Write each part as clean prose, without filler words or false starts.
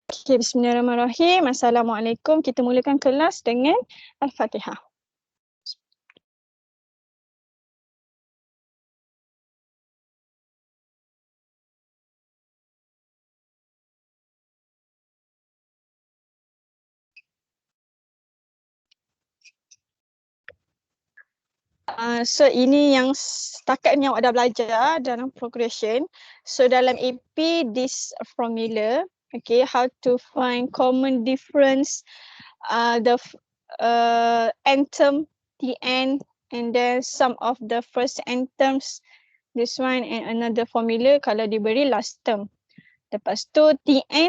Okay, bismillahirrahmanirrahim. Assalamualaikum. Kita mulakan kelas dengan Al-Fatihah. So ini yang setakat ni awak dah belajar dalam progression. So dalam AP, this formula, okay, how to find common difference, the end term, the end, and then sum of the first end terms, this one, and another formula kalau diberi last term. Lepas tu Tn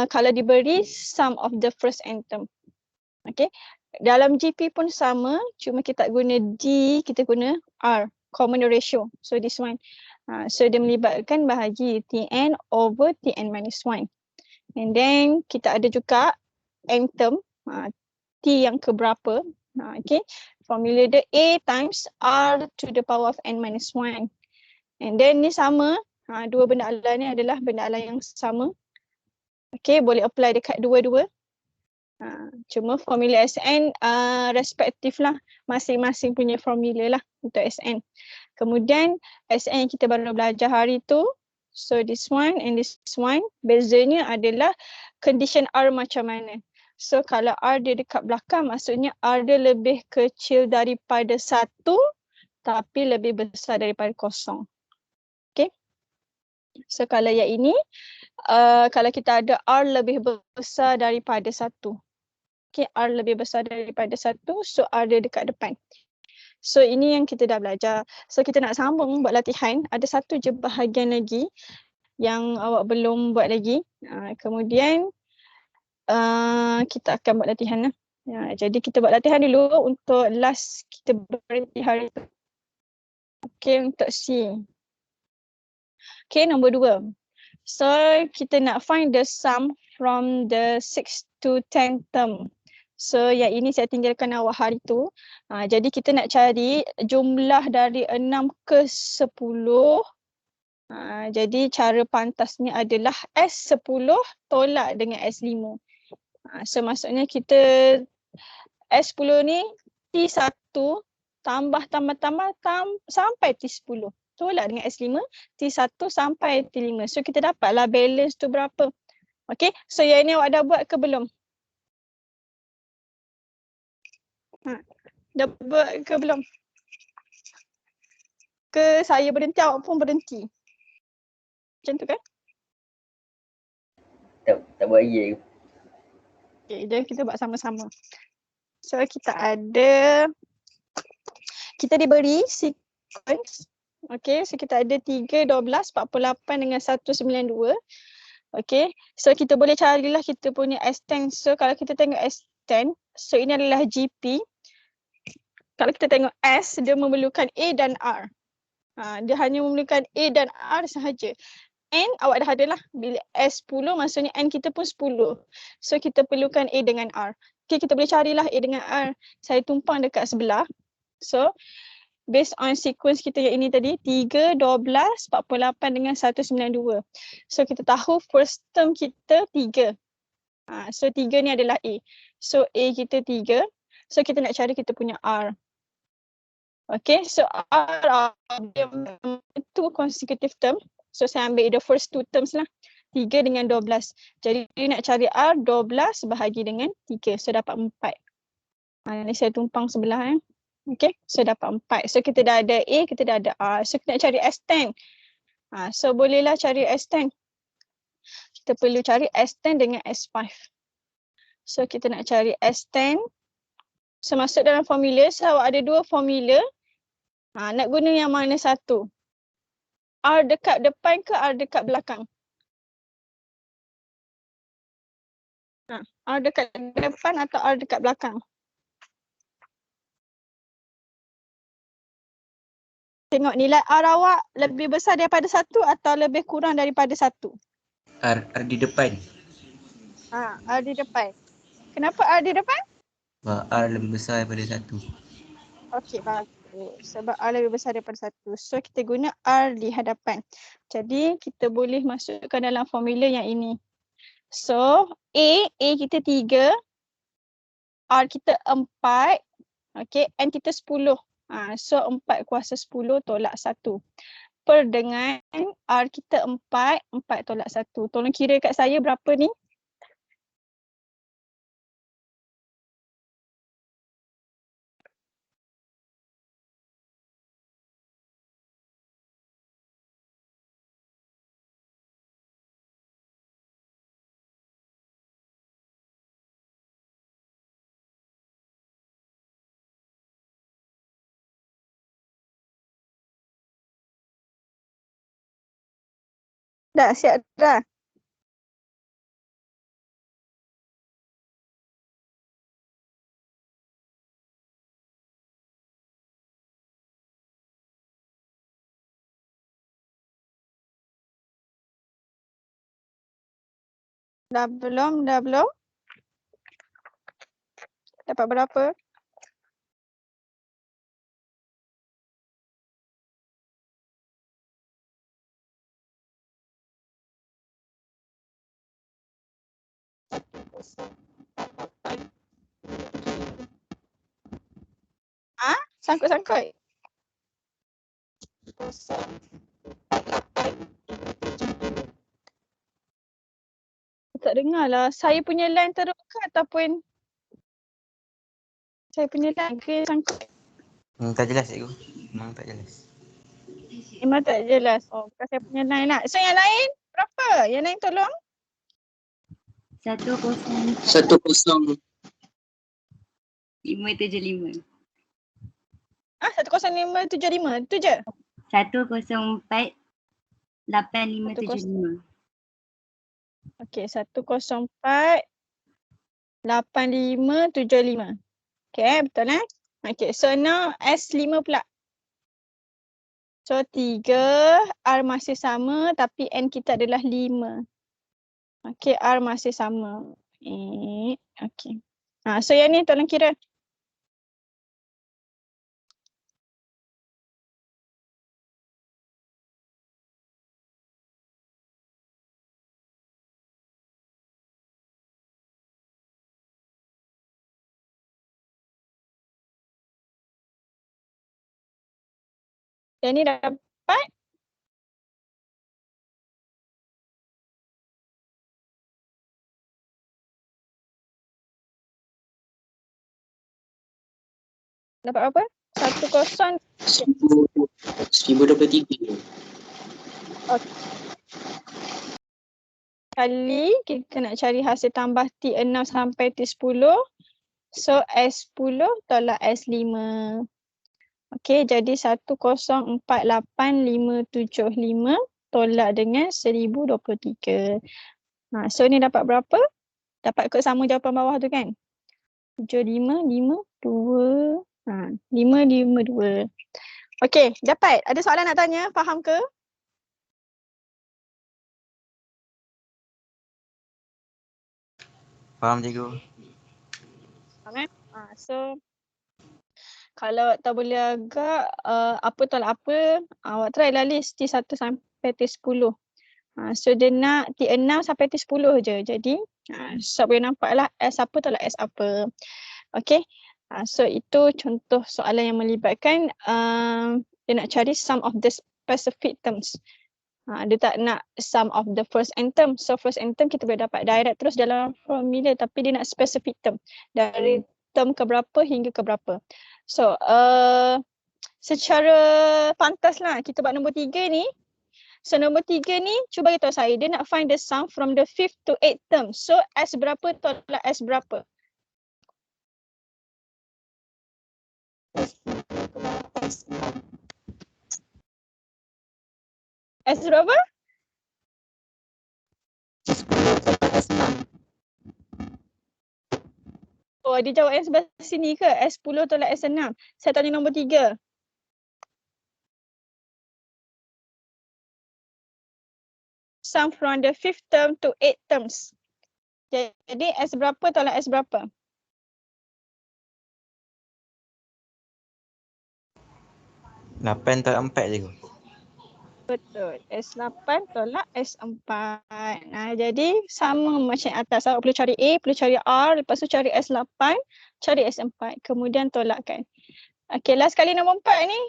kalau diberi sum of the first end term. Okay. Dalam GP pun sama, cuma kita tak guna D, kita guna R, common ratio. So this one. So dia melibatkan bahagi Tn over Tn minus 1. And then kita ada juga end term, T yang keberapa. Okay. Formula dia A times R to the power of N minus 1. And then ni sama. Dua benda alam ni adalah benda alam yang sama. Okay, boleh apply dekat dua-dua. Cuma formula SN respektif lah. Masing-masing punya formula lah untuk SN. Kemudian SN kita baru belajar hari tu. So this one and this one. Bezanya adalah condition R macam mana. So kalau R dia dekat belakang, maksudnya R dia lebih kecil daripada 1 tapi lebih besar daripada 0. Okay. So kalau yang ini, kalau kita ada R lebih besar daripada 1. Okay, R lebih besar daripada 1, so R dia dekat depan. So ini yang kita dah belajar. So kita nak sambung buat latihan. Ada satu je bahagian lagi yang awak belum buat lagi. Kemudian kita akan buat latihan lah. Jadi kita buat latihan dulu untuk last kita berhenti hari tu. Okay, untuk C. Okay, nombor 2. So kita nak find the sum from the 6 to 10 term. So yang ini saya tinggalkan awak hari tu. Jadi kita nak cari jumlah dari 6 ke 10. Jadi cara pantasnya adalah S10 tolak dengan S5. So maksudnya kita S10 ni T1 tambah sampai T10. Tolak dengan S5, T1 sampai T5. So kita dapatlah balance tu berapa. Okay, so yang ini awak dah buat ke belum? Dah buat ke belum? Ke saya berhenti, awak pun berhenti? Macam tu kan? Tak buat lagi. Okay, jadi kita buat sama-sama. So kita diberi sequence. Okay, so kita ada 3, 12, 48 dengan 192. Okay, so kita boleh carilah kita punya S10. So kalau kita tengok S10, so ini adalah GP. Kalau kita tengok S, dia memerlukan A dan R. Dia hanya memerlukan A dan R sahaja. N awak dah ada lah. Bila S10 maksudnya N kita pun 10. So kita perlukan A dengan R. Okay, kita boleh carilah A dengan R. Saya tumpang dekat sebelah. So based on sequence kita yang ini tadi, 3, 12, 48 dengan 192. So kita tahu first term kita 3. So 3 ni adalah A. So A kita 3. So kita nak cari kita punya R. Okay, so R itu consecutive term. So saya ambil the first 2 terms lah. 3 dengan 12. Jadi nak cari R, 12 bahagi dengan 3. So dapat 4. Ni saya tumpang sebelah. Okay, so dapat 4. So kita dah ada A, kita dah ada R. So kita nak cari S10. So bolehlah cari S10. Kita perlu cari S10 dengan S5. So kita nak cari S10. So masuk dalam formula, so awak ada 2 formula. Nak guna yang mana satu? R dekat depan ke R dekat belakang? R dekat depan atau R dekat belakang? Tengok nilai R awak lebih besar daripada 1 atau lebih kurang daripada 1? R di depan. R di depan. Kenapa R di depan? R lebih besar daripada 1. Okey, bagus. Sebab R lebih besar daripada 1. So kita guna R di hadapan. Jadi kita boleh masukkan dalam formula yang ini. So A kita 3, R kita 4, okay, N kita 10. So 4 kuasa 10 tolak 1. Per dengan R kita 4, 4 tolak 1. Tolong kira kat saya berapa ni? Dah siap dah? Dah belum? Dah belum? Dapat berapa? Sangkut-sangkut? Tak dengar lah. Saya punya line teruk ke ataupun saya punya line ke sangkut? Tak jelas cikgu. Memang tak jelas. Memang tak jelas. Oh, bukan saya punya line lah. So yang lain berapa? Yang lain tolong. 10. 575. 10575 tu je? 104 8575. Okey, 104 8575. Okey, betul Okey, so now S5 pula. So 3, R masih sama tapi N kita adalah 5. Okey, R masih sama. Okey. So yang ni tolong kira. Yang ni dapat? Dapat apa? 10. 1023. Kali kita nak cari hasil tambah T6 sampai T10. So S10 tolak S5. Okey, jadi 1048,575 tolak dengan 1023. So ni dapat berapa? Dapat ikut sama jawapan bawah tu kan? 7552. 552. Okey, dapat. Ada soalan nak tanya? Faham ke? Faham cikgu? Faham so kalau tak boleh agak apa tolak apa, awak try lah list T1 sampai T10. So dia nak T6 sampai T10 je. Jadi so boleh nampak lah S apa tolak S apa. Okay. So itu contoh soalan yang melibatkan dia nak cari sum of the specific terms. Dia tak nak sum of the first n term. So first n term kita boleh dapat direct terus dalam formula, tapi dia nak specific term. Dari term ke berapa hingga ke berapa. So secara pantas lah kita buat nombor 3 ni. So nombor 3 ni cuba beritahu saya, dia nak find the sum from the 5th to 8th term. So S berapa tolak S berapa? S berapa? Oh, dia jawab yang sebelah sini ke? S10 tolak S6. Saya tanya nombor 3. Sum from the 5th term to 8th terms. Jadi S berapa tolak S berapa? 8 tolak 4 cikgu. Betul. S8 tolak S4. Nah, jadi sama macam atas. Awak perlu cari A, perlu cari R, lepas tu cari S8, cari S4. Kemudian tolakkan. Okay, last kali nombor 4 ni.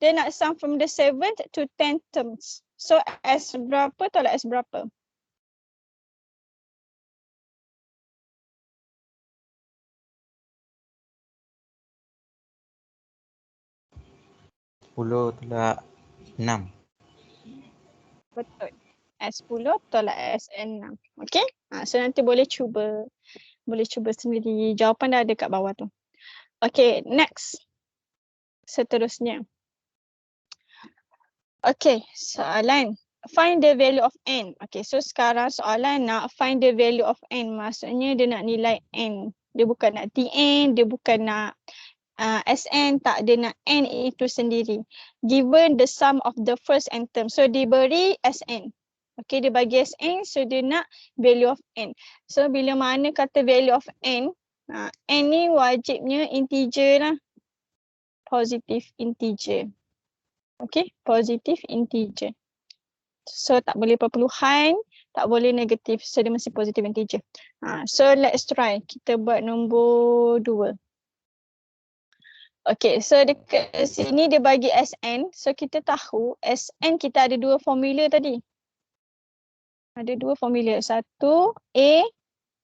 Dia nak sum from the 7th to 10th terms. So, S berapa tolak S berapa? Puluh tolak 6. Betul. S10 tolak S6. Okay? So, nanti boleh cuba. Boleh cuba sendiri. Jawapan dah ada kat bawah tu. Okay, next. Seterusnya. Okay, soalan. Find the value of n. Okay, so sekarang soalan nak find the value of n. Maksudnya dia nak nilai n. Dia bukan nak Tn, dia bukan nak Sn, tak. Dia nak n itu sendiri. Given the sum of the first n term. So, diberi Sn. Okay, dia bagi Sn, so dia nak value of n. So, bila mana kata value of n, n ni wajibnya integer lah. Positive integer. Okay, positive integer. So, tak boleh perpuluhan, tak boleh negatif. So, dia mesti positive integer. So, let's try. Kita buat nombor 2. Okay, so dekat sini dia bagi Sn. So, kita tahu Sn kita ada 2 formula tadi. Ada 2 formula. Satu, A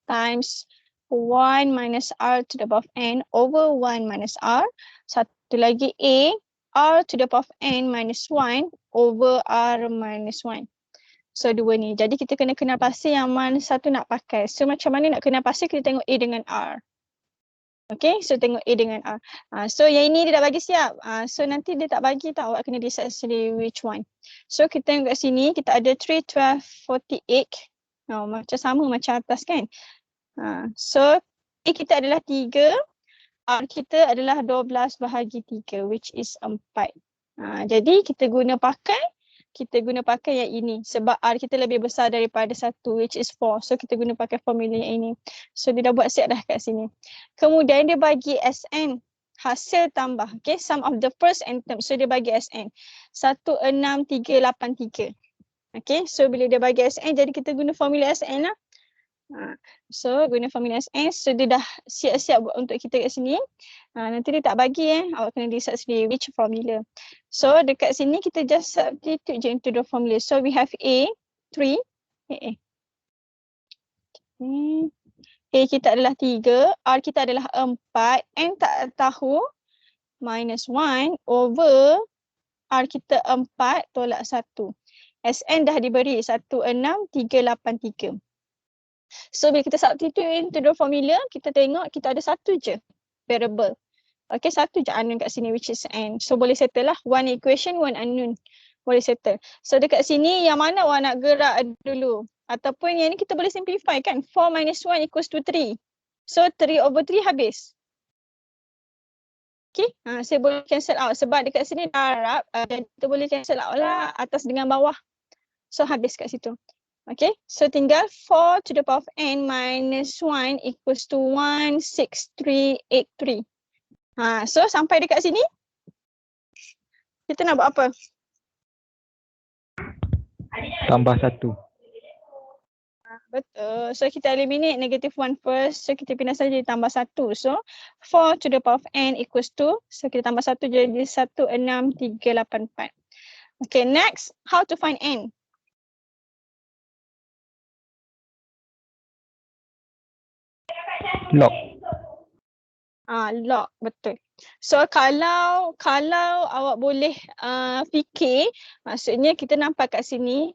times 1 minus R to the power of n over 1 minus R. Satu lagi A, R to the power of n minus 1 over R minus 1. So, 2 ni. Jadi, kita kena kenal pasti yang mana satu nak pakai. So, macam mana nak kenal pasti, kita tengok A dengan R. Okay, so tengok A dengan R. So, yang ini dia dah bagi siap. So, nanti dia tak bagi tak, awak kena decide sendiri which one. So, kita tengok kat sini, kita ada 3, 12, 48. Macam sama macam atas kan. So, A kita adalah 3. R kita adalah 12 bahagi 3, which is 4. Jadi, kita guna pakai yang ini. Sebab R kita lebih besar daripada 1, which is 4. So, kita guna pakai formula yang ini. So, dia dah buat siap dah kat sini. Kemudian, dia bagi Sn. Hasil tambah. Okay, sum of the first n term. So, dia bagi Sn. 16383. Okay, so bila dia bagi Sn, jadi kita guna formula Sn lah. So, guna formula Sn. So, dia dah siap-siap buat untuk kita kat sini. Nanti dia tak bagi awak kena decide sendiri which formula. So, dekat sini kita just substitute je into the formula. So, we have A, 3. A kita adalah 3, R kita adalah 4, N tak tahu, minus 1 over R kita 4 tolak 1. Sn dah diberi 16383. So, bila kita substitute into the formula, kita tengok kita ada satu je variable. Okay, satu je unknown kat sini which is n. So, boleh settle lah. One equation, one unknown. Boleh settle. So, dekat sini yang mana awak nak gerak dulu? Ataupun yang ni kita boleh simplify kan? 4 minus 1 equals to 3. So, 3 over 3 habis. Okay, saya boleh cancel out. Sebab dekat sini darab, kita boleh cancel out lah atas dengan bawah. So, habis kat situ. Okay, so tinggal 4 to the power of n minus 1 equals to 16383. So sampai dekat sini, kita nak buat apa? Tambah 1. Betul. So kita eliminate negative 1 first. So kita pindah saja tambah 1. So 4 to the power of n equals to, so kita tambah 1 jadi 16384. Okay, next, how to find n? Log. Log, betul. So kalau awak boleh fikir, maksudnya kita nampak kat sini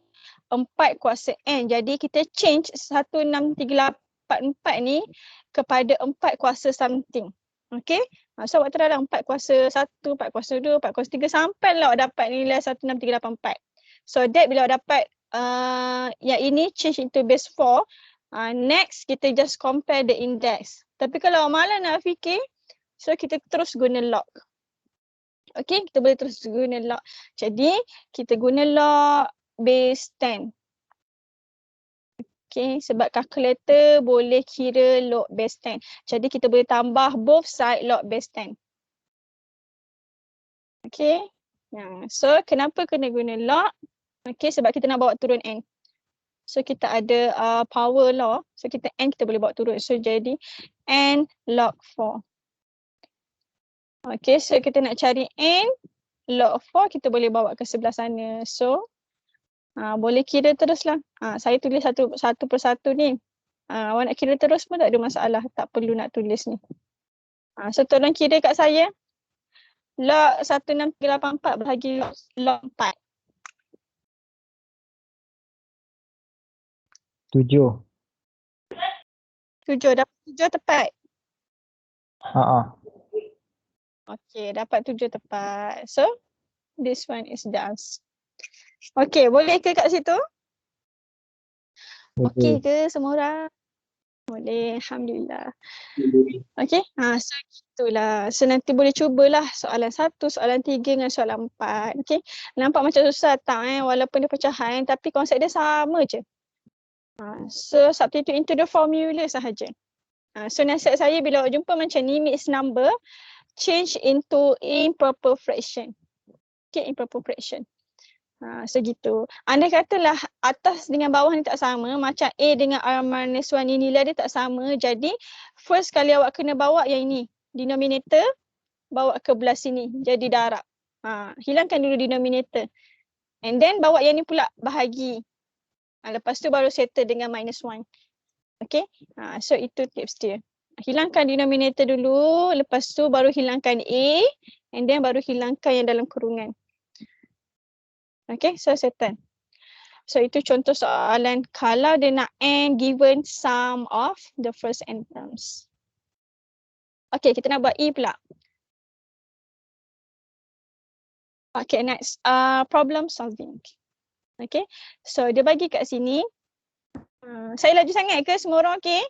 4 kuasa n. Jadi kita change 16384 ni kepada 4 kuasa something. Okay. So awak teranglah 4 kuasa 1, 4 kuasa 2, 4 kuasa 3 sampailah awak dapat nilai 16384. So that bila awak dapat yang ini change into base 4. Next, kita just compare the index. Tapi kalau malas nak fikir, so kita terus guna log. Okay, kita boleh terus guna log. Jadi, kita guna log base 10. Okay, sebab calculator boleh kira log base 10. Jadi, kita boleh tambah both side log base 10. Okay, So kenapa kena guna log? Okay, sebab kita nak bawa turun n. So kita ada power law. So kita n kita boleh bawa turun. So jadi n log 4. Okay, so kita nak cari n log 4 kita boleh bawa ke sebelah sana. So boleh kira teruslah. Saya tulis satu persatu ni. Awak nak kira terus pun tak ada masalah. Tak perlu nak tulis ni. So tolong kira kat saya. Log 16384 bahagi log 4. 7. 7. Dapat 7 tepat. Okay, dapat 7 tepat. So, this one is the answer. Okay, boleh ke kat situ? Okay ke semua orang? Boleh, Alhamdulillah. Okay, so gitulah. So nanti boleh cubalah soalan 1, soalan 3 dengan soalan 4. Okay, nampak macam susah tak walaupun dia pecahan tapi konsep dia sama je. So substitute into the formula sahaja. So nasihat saya bila awak jumpa macam ni mixed number, change into improper fraction. Okay, improper fraction. So gitu. Andai katalah atas dengan bawah ni tak sama, macam A dengan R-1 ni nilai dia tak sama, jadi first kali awak kena bawa yang ini, denominator, bawa ke belah sini, jadi darab. Hilangkan dulu denominator. And then bawa yang ni pula bahagi. Lepas tu baru settle dengan -1. Okay, so itu tips dia. Hilangkan denominator dulu, lepas tu baru hilangkan A, and then baru hilangkan yang dalam kurungan. Okay, so settle. So itu contoh soalan kalau dia nak n given sum of the first n terms. Okay, kita nak buat E pula. Okay, next, problem solving. Okay, so dia bagi kat sini. Saya laju sangat ke semua orang okay?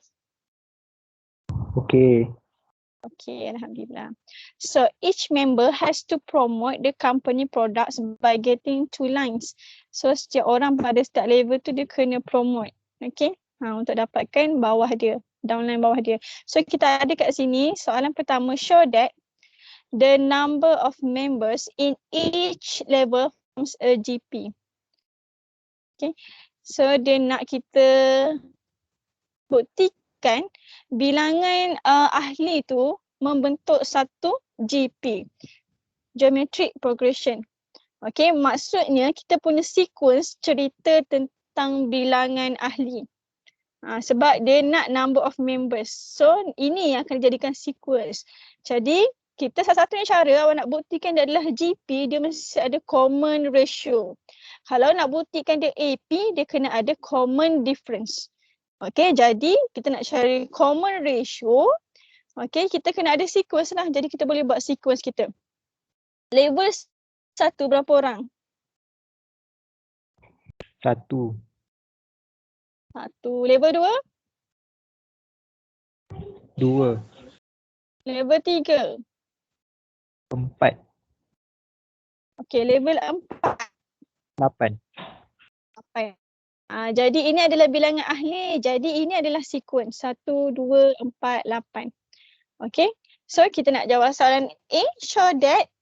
Okay. Okay, Alhamdulillah. So each member has to promote the company products by getting 2 lines. So setiap orang pada setiap level tu dia kena promote. Okay, untuk dapatkan bawah dia, downline bawah dia. So kita ada kat sini soalan pertama, show that the number of members in each level forms a GP. Okay, so dia nak kita buktikan bilangan ahli tu membentuk satu GP, geometric progression. Okay, maksudnya kita punya sequence cerita tentang bilangan ahli. Sebab dia nak number of members. So ini yang akan dijadikan sequence. Jadi kita salah satunya cara awak nak buktikan dia adalah GP, dia mesti ada common ratio. Kalau nak buktikan dia AP, dia kena ada common difference. Okay, jadi kita nak cari common ratio. Okay, kita kena ada sequence lah. Jadi kita boleh buat sequence kita. Level 1 berapa orang? 1. 1. Level 2? 2. Level 3? 4. Okay, level 4? 8. Jadi ini adalah bilangan ahli. Jadi ini adalah sequence 1, 2, 4, 8. Okay, so kita nak jawab soalan A. Show that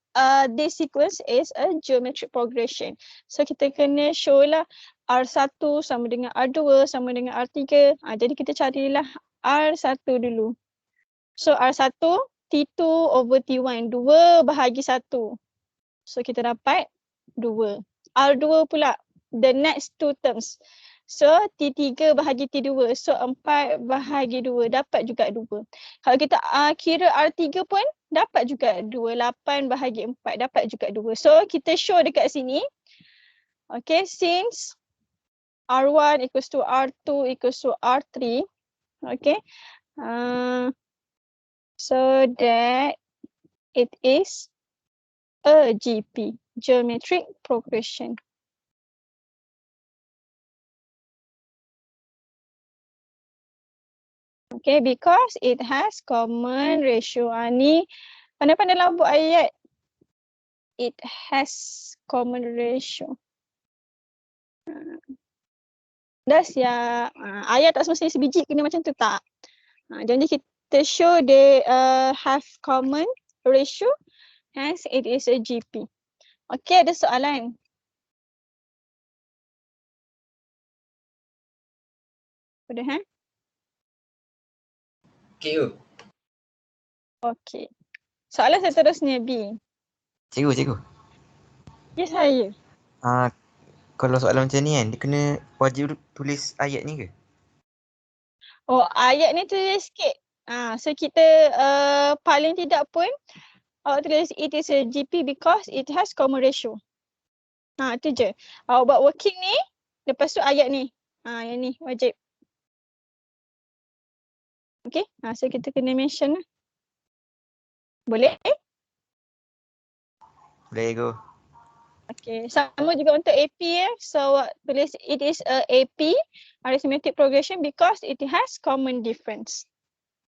this sequence is a geometric progression. So kita kena show lah R1 sama dengan R2 sama dengan R3. Jadi kita carilah R1 dulu. So R1 T2 over T1. 2 bahagi 1. So kita dapat 2. R2 pula the next 2 terms. So T3 bahagi T2. So 4 bahagi 2. Dapat juga 2. Kalau kita kira R3 pun dapat juga 2. 8 bahagi 4. Dapat juga 2. So kita show dekat sini. Okay, since R1 equals to R2 equals to R3. Okay. So that it is a GP, geometric progression. Okay, because it has common ratio. Ni pandai-pandailah buat ayat. It has common ratio. Dah siap. Ayat tak semestinya sebiji kena macam tu tak. Jadi kita show they have common ratio, hence it is a GP. Okey, ada soalan? Sudah, ha? Okay, Okey. Soalan seterusnya B. cikgu. Ya, saya. Kalau soalan macam ni kan, dia kena wajib tulis ayat ni ke? Oh, ayat ni tulis sikit. So kita paling tidak pun awak tulis it is a GP because it has common ratio. Itu je. Awak buat working ni, lepas tu ayat ni. Yang ni wajib. Okay, so kita kena mention lah. Boleh? Boleh go. Okay, sama juga untuk AP ya. So awak tulis it is a AP, arithmetic progression because it has common difference.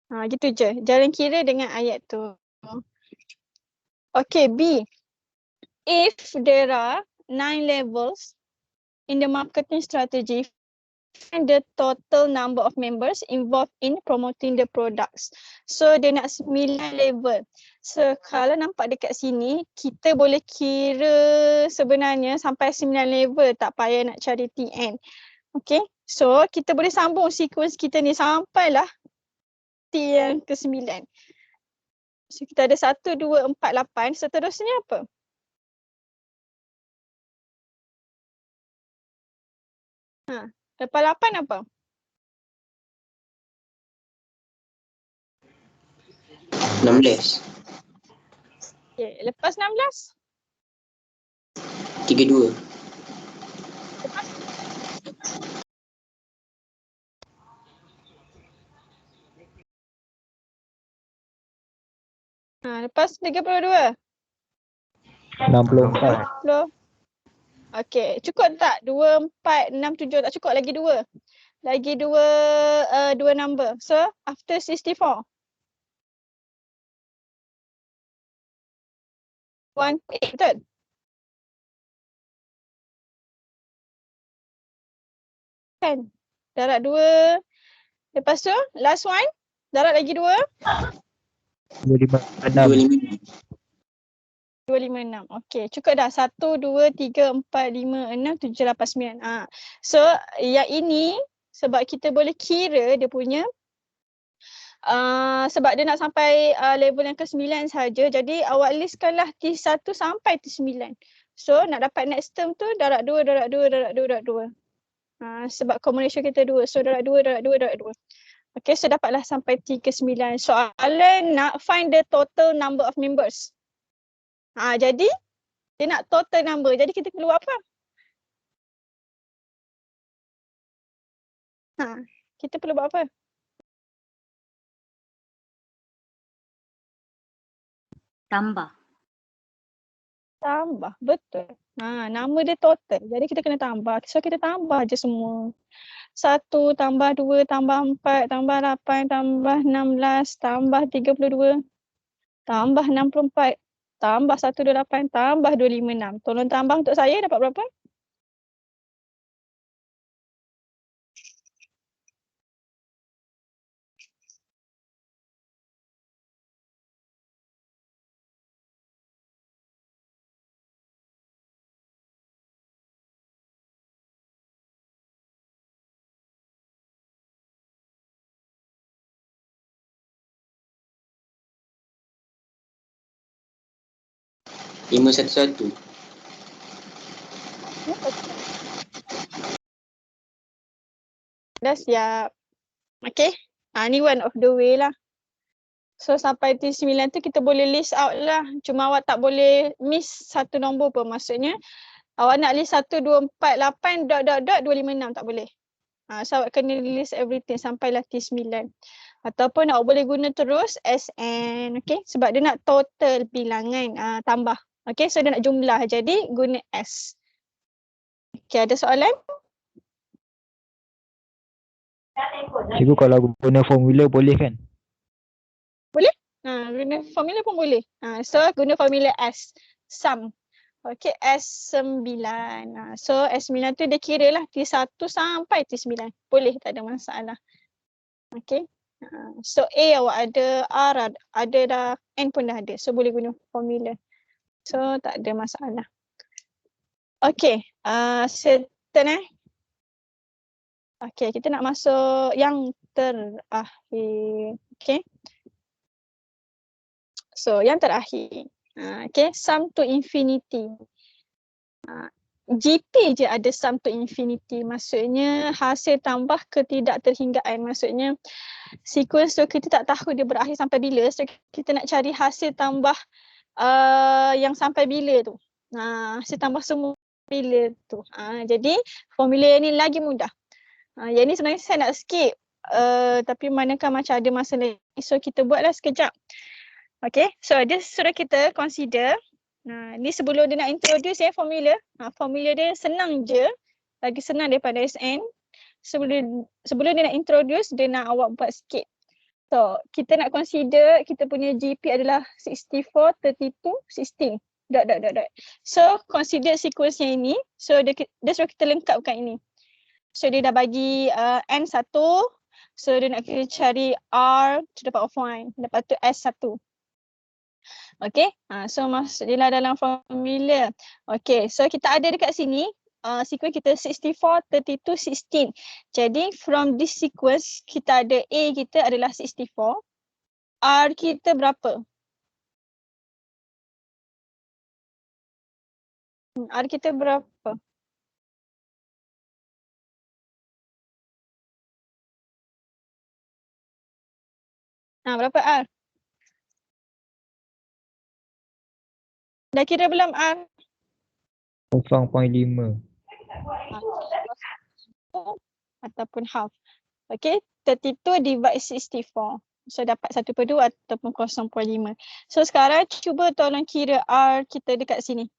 Gitu je. Jangan kira dengan ayat tu. Okay, B. If there are 9 levels in the marketing strategy, find the total number of members involved in promoting the products. So dia nak 9 level. So kalau nampak dekat sini, kita boleh kira sebenarnya sampai 9 level, tak payah nak cari TN. Okay, so kita boleh sambung sequence kita ni sampailah T yang ke-9. So kita ada 1, 2, 4, 8. Seterusnya apa? Lepas 8 apa? 16. Okay. Lepas 16? 32. Lepas? Lepas 32? 64. 60. Okay, cukup tak? 2, 4, 6, 7 tak cukup, lagi 2. Lagi 2 number. So, after 64. 1, 8, betul? Kan? Darat 2. Lepas tu, last one. Darat lagi 2. 256. 256. Okay, cukup dah. 1, 2, 3, 4, 5, 6, 7, 8, 9. So, yang ini sebab kita boleh kira dia punya sebab dia nak sampai level yang ke-9 saja. Jadi awak listkanlah T1 sampai T9. So, nak dapat next term tu darat 2, darat 2, darat 2, darat 2. Sebab common ratio kita 2. So, darat 2, darat 2, darat 2. Okay, so dapatlah sampai T ke-9. Soalan nak find the total number of members. Jadi dia nak total number. Jadi kita keluar apa? Kita perlu buat apa? Tambah. Tambah, betul. Nama dia total. Jadi kita kena tambah. So kita tambah je semua. 1 tambah 2 tambah 4 tambah 8 tambah 16 tambah 32 tambah 64 tambah 128 tambah 256. Tolong tambah untuk saya dapat berapa? Lima satu. Dah siap. Okay. Ni one of the way lah. So sampai T9 tu kita boleh list out lah. Cuma awak tak boleh miss satu nombor pun. Maksudnya awak nak list 1, 2, 4, 8, dot, dot, dot, 256 tak boleh. So awak kena list everything sampailah T9. Ataupun awak boleh guna terus SN. Okay. Sebab dia nak total bilangan tambah. Okay. So dia nak jumlah. Jadi guna S. Okay. Ada soalan? Cikgu kalau guna formula boleh kan? Boleh? Guna formula pun boleh. So guna formula S. Sum. Okay, S9. So S9 tu dia kira lah T1 sampai T9. Boleh, tak ada masalah. Okay. So A awak ada, R ada dah, N pun dah ada. So boleh guna formula. So tak ada masalah. Okay, certain Okay, kita nak masuk yang terakhir. Okay, so yang terakhir. Okay, sum to infinity. GP je ada sum to infinity. Maksudnya hasil tambah ketidak terhinggaan. Maksudnya sequence tu kita tak tahu dia berakhir sampai bila. So kita nak cari hasil tambah yang sampai bila tu. Hasil tambah semua bila tu. Jadi formula ni lagi mudah. Yang ni sebenarnya saya nak skip. Tapi manakah macam ada masa lain. So kita buatlah sekejap. Okay, so dia sudah kita consider. Ni sebelum dia nak introduce formula. Formula dia senang je. Lagi senang daripada SN. Sebelum dia nak introduce, dia nak awak buat sikit. So, kita nak consider kita punya GP adalah 64, 32, 16. Dot. So, consider sequence yang ini. So, dia suruh kita lengkapkan ini. So, dia dah bagi N1. So, dia nak kita cari R to the power of 1. Lepas tu S1. Okay, so masuklah dalam formula. Okay, so kita ada dekat sini sequence kita 64, 32, 16. Jadi from this sequence kita ada A kita adalah 64. R kita berapa? R kita berapa? Berapa R? Dah kira belum R? 0.5. Ataupun half. Okay, 32 divide 64. So dapat 1/2 ataupun 0.5. So sekarang cuba tolong kira R kita dekat sini.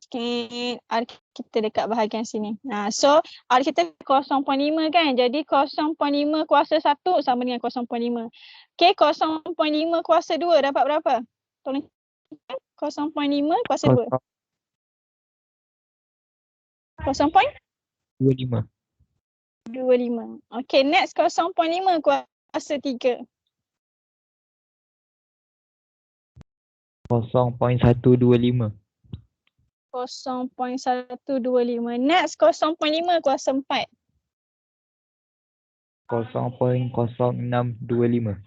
Okay, R kita dekat bahagian sini. So R kita 0.5 kan. Jadi 0.5 kuasa 1 sama dengan 0.5. Okay, 0.5 kuasa 2 dapat berapa? Tolong 0.5 kuasa 2. 0.25. 25. Okay, next 0.5 kuasa 3. 0.125. 0.125. Next 0.5 kuasa 4. 0.0625.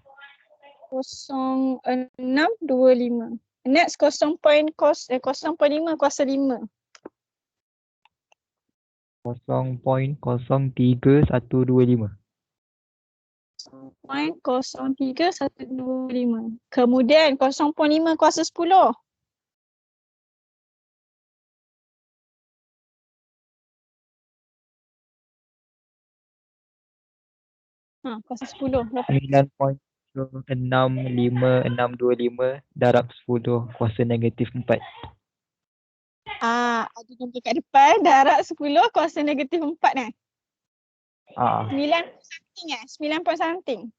0.625. Next 0.5 kuasa 5. 0.03125. 0.03125. Kemudian 0.5 kuasa 10. 10 berapa? 9.65625 darab 10 kuasa negatif 4. Ada nombor kat depan, darab 10 kuasa negatif 4 kan? 9 something 9 point something.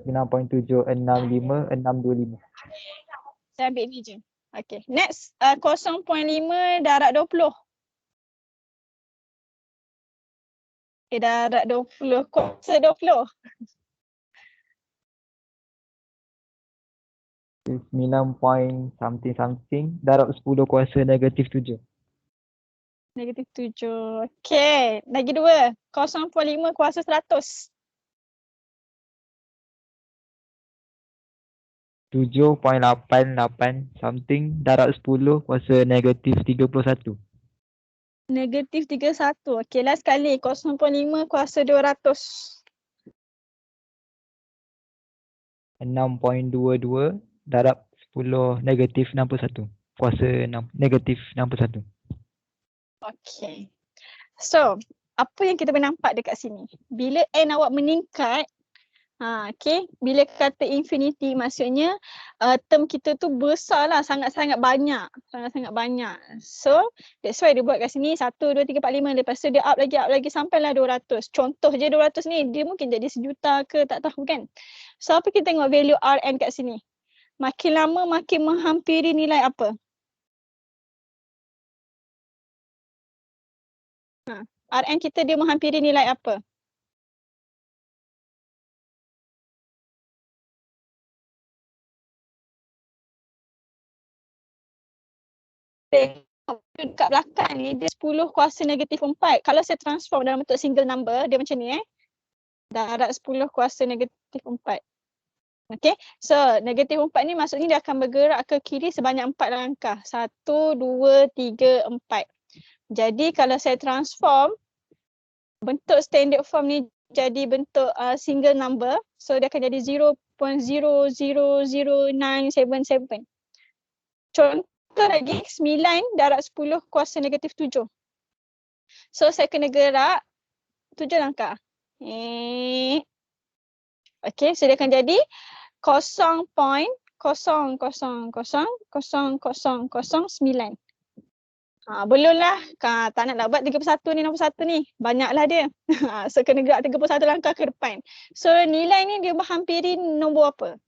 9.765625. Saya ambil ni je. Okay, next 0.5 darab 20. Darab 20 kuasa 20. 9 point something darab 10 kuasa negatif 7. Negatif 7. Okay, lagi 2. 0.5 kuasa 100. 7.88 something darab 10 kuasa negatif 31. Negatif 31. Okay, last kali 0.5 kuasa 200. 6.22 darab 10 negatif 61 kuasa negatif 61. Okay. So, apa yang kita boleh nampak dekat sini? Bila N awak meningkat, okay, bila kata infinity maksudnya term kita tu besar lah, sangat-sangat banyak. Sangat-sangat banyak. So, that's why dia buat kat sini 1, 2, 3, 4, 5. Lepas tu dia up lagi sampailah 200. Contoh je 200 ni, dia mungkin jadi 1,000,000 ke tak tahu kan. So, apa kita tengok value Rn kat sini? Makin lama makin menghampiri nilai apa? Rn kita dia menghampiri nilai apa? dekat belakang ni dia 10 kuasa negatif 4. Kalau saya transform dalam bentuk single number, dia macam ni Darat 10 kuasa negatif 4. Okay, so negatif 4 ni maksudnya dia akan bergerak ke kiri sebanyak 4 langkah. 1, 2, 3, 4. Jadi kalau saya transform bentuk standard form ni jadi bentuk single number, so dia akan jadi 0.000977. Contoh lagi, 9 darab 10 kuasa negatif 7. So saya kena gerak 7 langkah. Okay, so dia akan jadi 0.000009. Belumlah, tak nak buat 31 ni. Banyaklah dia. So kena gerak 31 langkah ke depan. So nilai ni dia menghampiri nombor apa?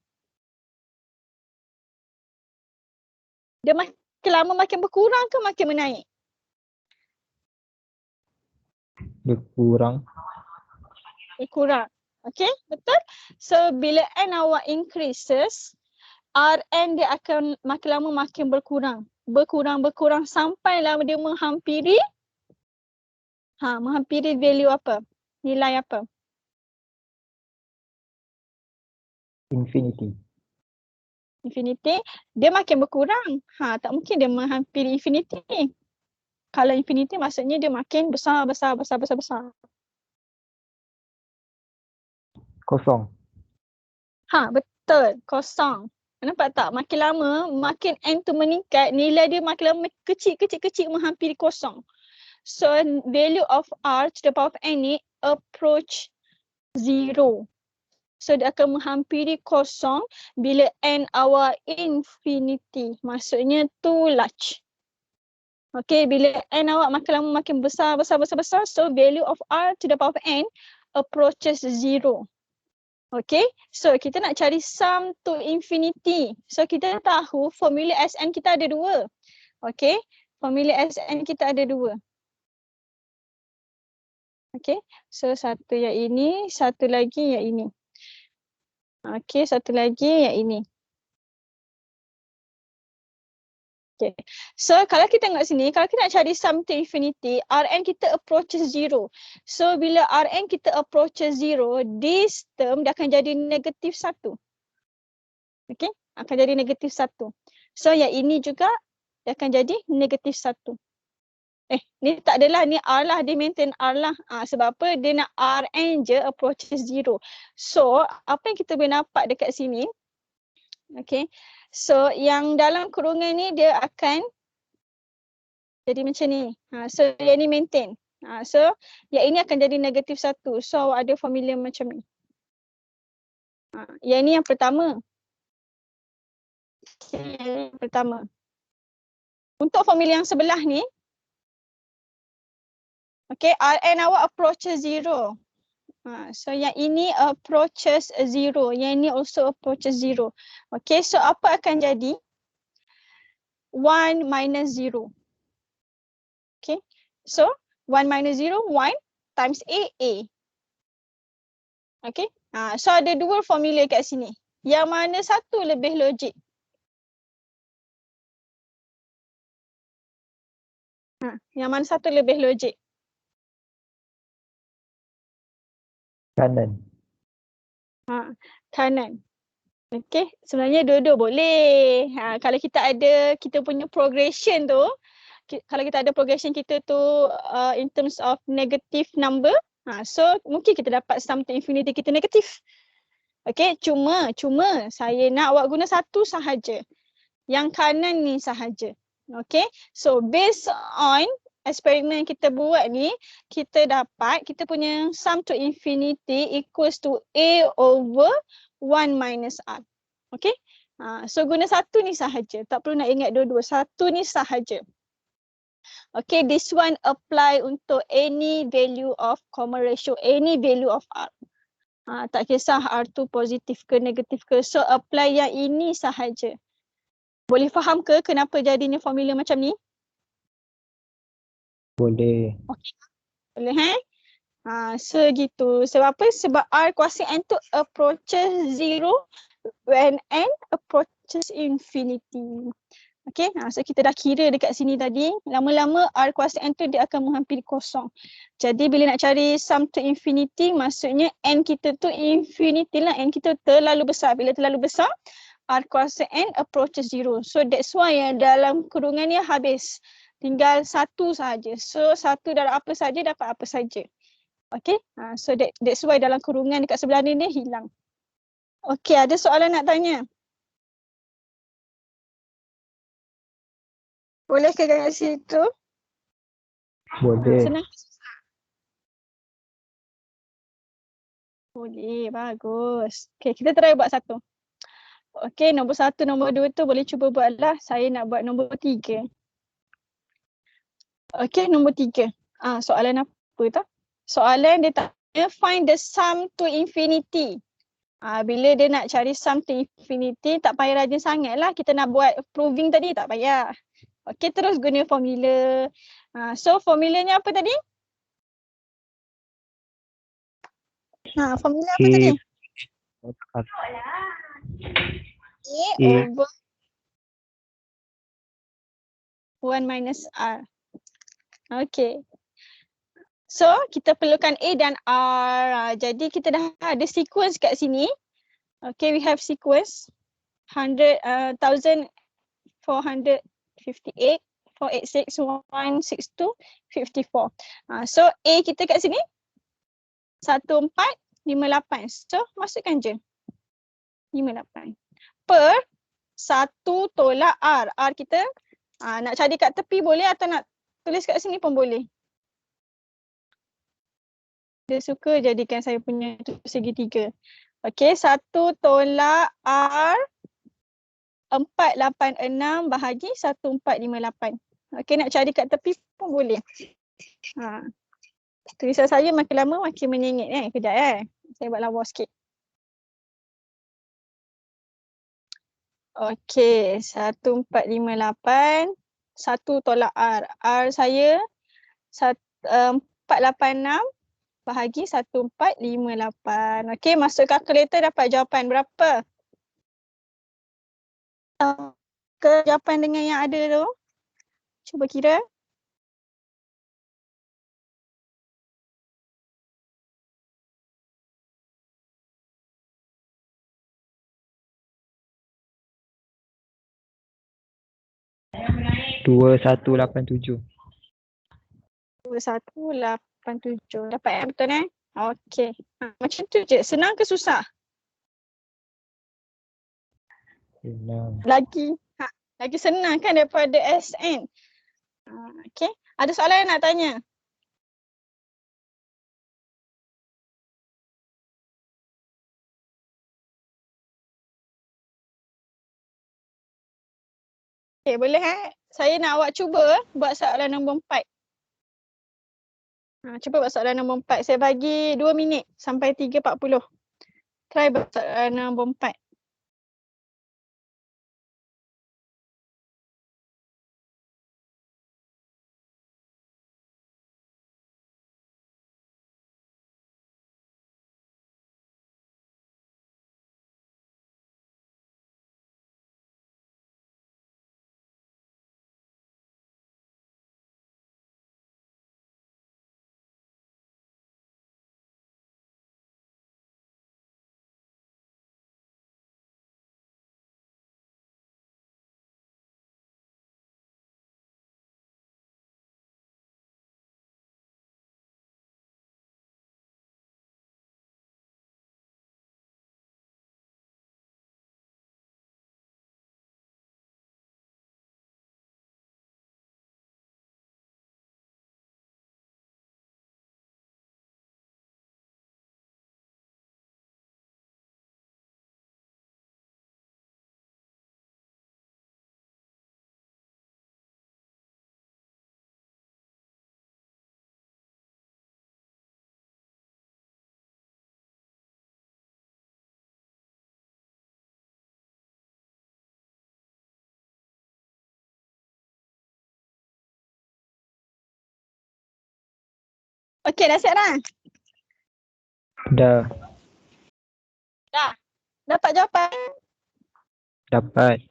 Dia makin lama makin berkurang ke makin menaik? Berkurang. Berkurang. Okay, betul? So bila N awak increases, Rn dia akan makin lama makin berkurang. Berkurang sampailah dia menghampiri value apa? Nilai apa? Infinity. Infinity. Dia makin berkurang. Tak mungkin dia menghampiri infinity. Kalau infinity maksudnya dia makin besar. Kosong. Betul. Kosong. Nampak tak? Makin lama, makin N tu meningkat, nilai dia makin lama kecil menghampiri kosong. So value of R to the power of N ni approach 0. So dia akan menghampiri kosong bila N awak infinity. Maksudnya too large. Okay, bila N awak makin lama makin besar, so value of R to the power of N approaches 0. Okay, so kita nak cari sum to infinity. So kita tahu formula Sn kita ada 2. Okay, formula Sn kita ada 2. Okay, so satu yang ini, satu lagi yang ini. Okay, satu lagi yang ini. Okay, so kalau kita tengok sini, kalau kita nak cari sum to infinity, Rn kita approaches 0. So bila Rn kita approaches 0, this term dia akan jadi negatif 1. Okay, akan jadi negatif 1. So yang ini juga dia akan jadi negatif 1. Ni tak adalah, ni R lah, dia maintain R lah. Sebab apa? Dia nak Rn je approaches 0. So apa yang kita boleh nampak dekat sini, okay, so yang dalam kurungan ni dia akan jadi macam ni. So yang ni maintain. So yang ini akan jadi negatif 1. So ada formula macam ni. Yang ni yang pertama. Okay, yang pertama. Untuk formula yang sebelah ni, okay, Rn awak approaches 0. So yang ini approaches 0. Yang ini also approaches 0. Okay, so apa akan jadi? 1 minus 0. Okay, so 1 minus 0, 1 times A. Okay, so ada 2 formula kat sini. Yang mana satu lebih logik? Yang mana satu lebih logik? Kanan. Kanan. Okay, sebenarnya dua-dua boleh. Kalau kita ada kita punya progression tu, kalau kita ada progression kita tu in terms of negative number, so mungkin kita dapat sum to infinity kita negatif. Okay, cuma saya nak awak guna satu sahaja. Yang kanan ni sahaja. Okay, so based on eksperimen kita buat ni, kita dapat kita punya sum to infinity equals to A over 1 minus R. Okay, so guna satu ni sahaja. Tak perlu nak ingat dua-dua. Satu ni sahaja. Okay, this one apply untuk any value of common ratio, any value of R. Tak kisah R tu positif ke negatif ke. So apply yang ini sahaja. Boleh faham ke kenapa jadinya formula macam ni? Boleh. Okay. Boleh segitu. Sebab apa? Sebab R kuasa N tu approaches 0 when N approaches infinity. Okay, so kita dah kira dekat sini tadi. Lama-lama R kuasa N tu dia akan menghampiri kosong. Jadi bila nak cari sum to infinity, maksudnya N kita tu infinity lah. N kita terlalu besar. Bila terlalu besar, R kuasa N approaches 0. So that's why dalam kurungan ni habis. Tinggal satu saja. So satu darab apa saja dapat apa saja. Okay, so that's why dalam kurungan dekat sebelah ni dia hilang. Okay, ada soalan nak tanya? Boleh ke kat situ? Boleh. Senang ke susah? Boleh, bagus. Okay, kita try buat satu. Okay, nombor satu, nombor dua tu boleh cuba buatlah. Saya nak buat nombor tiga. Okay, nombor tiga. Soalan apa tu? Soalan dia tanya find the sum to infinity. Bila dia nak cari sum to infinity, tak payah rajin sangat lah. Kita nak buat proving tadi, tak payah. Okay, terus guna formula. So, formulanya apa tadi? Formula apa tadi? A over 1 minus R. Okay. So, kita perlukan A dan R. Jadi, kita dah ada sequence kat sini. Okay, we have sequence 1458, 486, 162, 54. So, A kita kat sini 1458. So, masukkan je 58. Per 1 tolak R. R kita nak cari kat tepi boleh atau nak tulis kat sini pun boleh. Dia suka jadikan saya punya tu segitiga. Okey, 1 tolak R 486 bahagi 1458. Okey, nak cari kat tepi pun boleh. Tulisan saya makin lama makin menyengit Kejap saya buat lawa sikit. Okey, 1458, 1 tolak R. R saya 486 bahagi 1458. Okey, masuk kalkulator dapat jawapan berapa? Ke jawapan dengan yang ada tu. Cuba kira. Dua 2187. 2187. Dapat yang betul Okey. Macam tu je. Senang ke susah? Senang. Lagi senang kan daripada SN. Okey. Ada soalan yang nak tanya? Okey, boleh Saya nak awak cuba buat soalan nombor 4. Cuba buat soalan nombor 4. Saya bagi 2 minit sampai 3.40. Try buat soalan nombor 4. Okey, dah siap dah? Dah. Dah. Dapat jawapan? Dapat.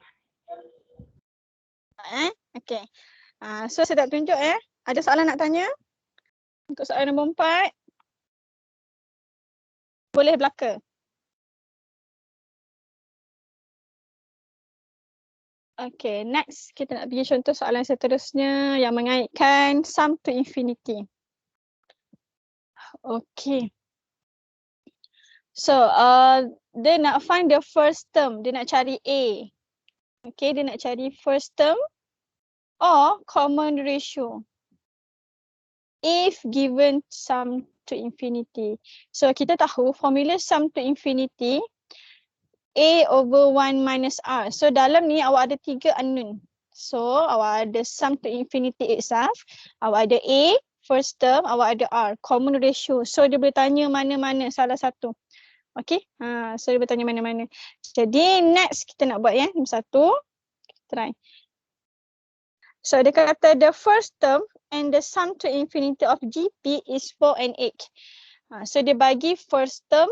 Okay. So saya tak tunjuk Ada soalan nak tanya? Untuk soalan nombor 4. Boleh belaka. Okay, next kita nak pergi contoh soalan seterusnya yang mengaitkan sum to infinity. Okay. So, dia nak find the first term. Dia nak cari A. Okay, dia nak cari first term or common ratio if given sum to infinity. So, kita tahu formula sum to infinity A over 1 minus R. So, dalam ni awak ada 3 unknown. So, awak ada sum to infinity itself. Awak ada A, first term, awak ada R, common ratio. So, dia boleh tanya mana-mana salah satu. Okay, so dia bertanya mana-mana. Jadi next kita nak buat nombor 1. Try. So dia kata the first term and the sum to infinity of GP is 4 and 8. So dia bagi first term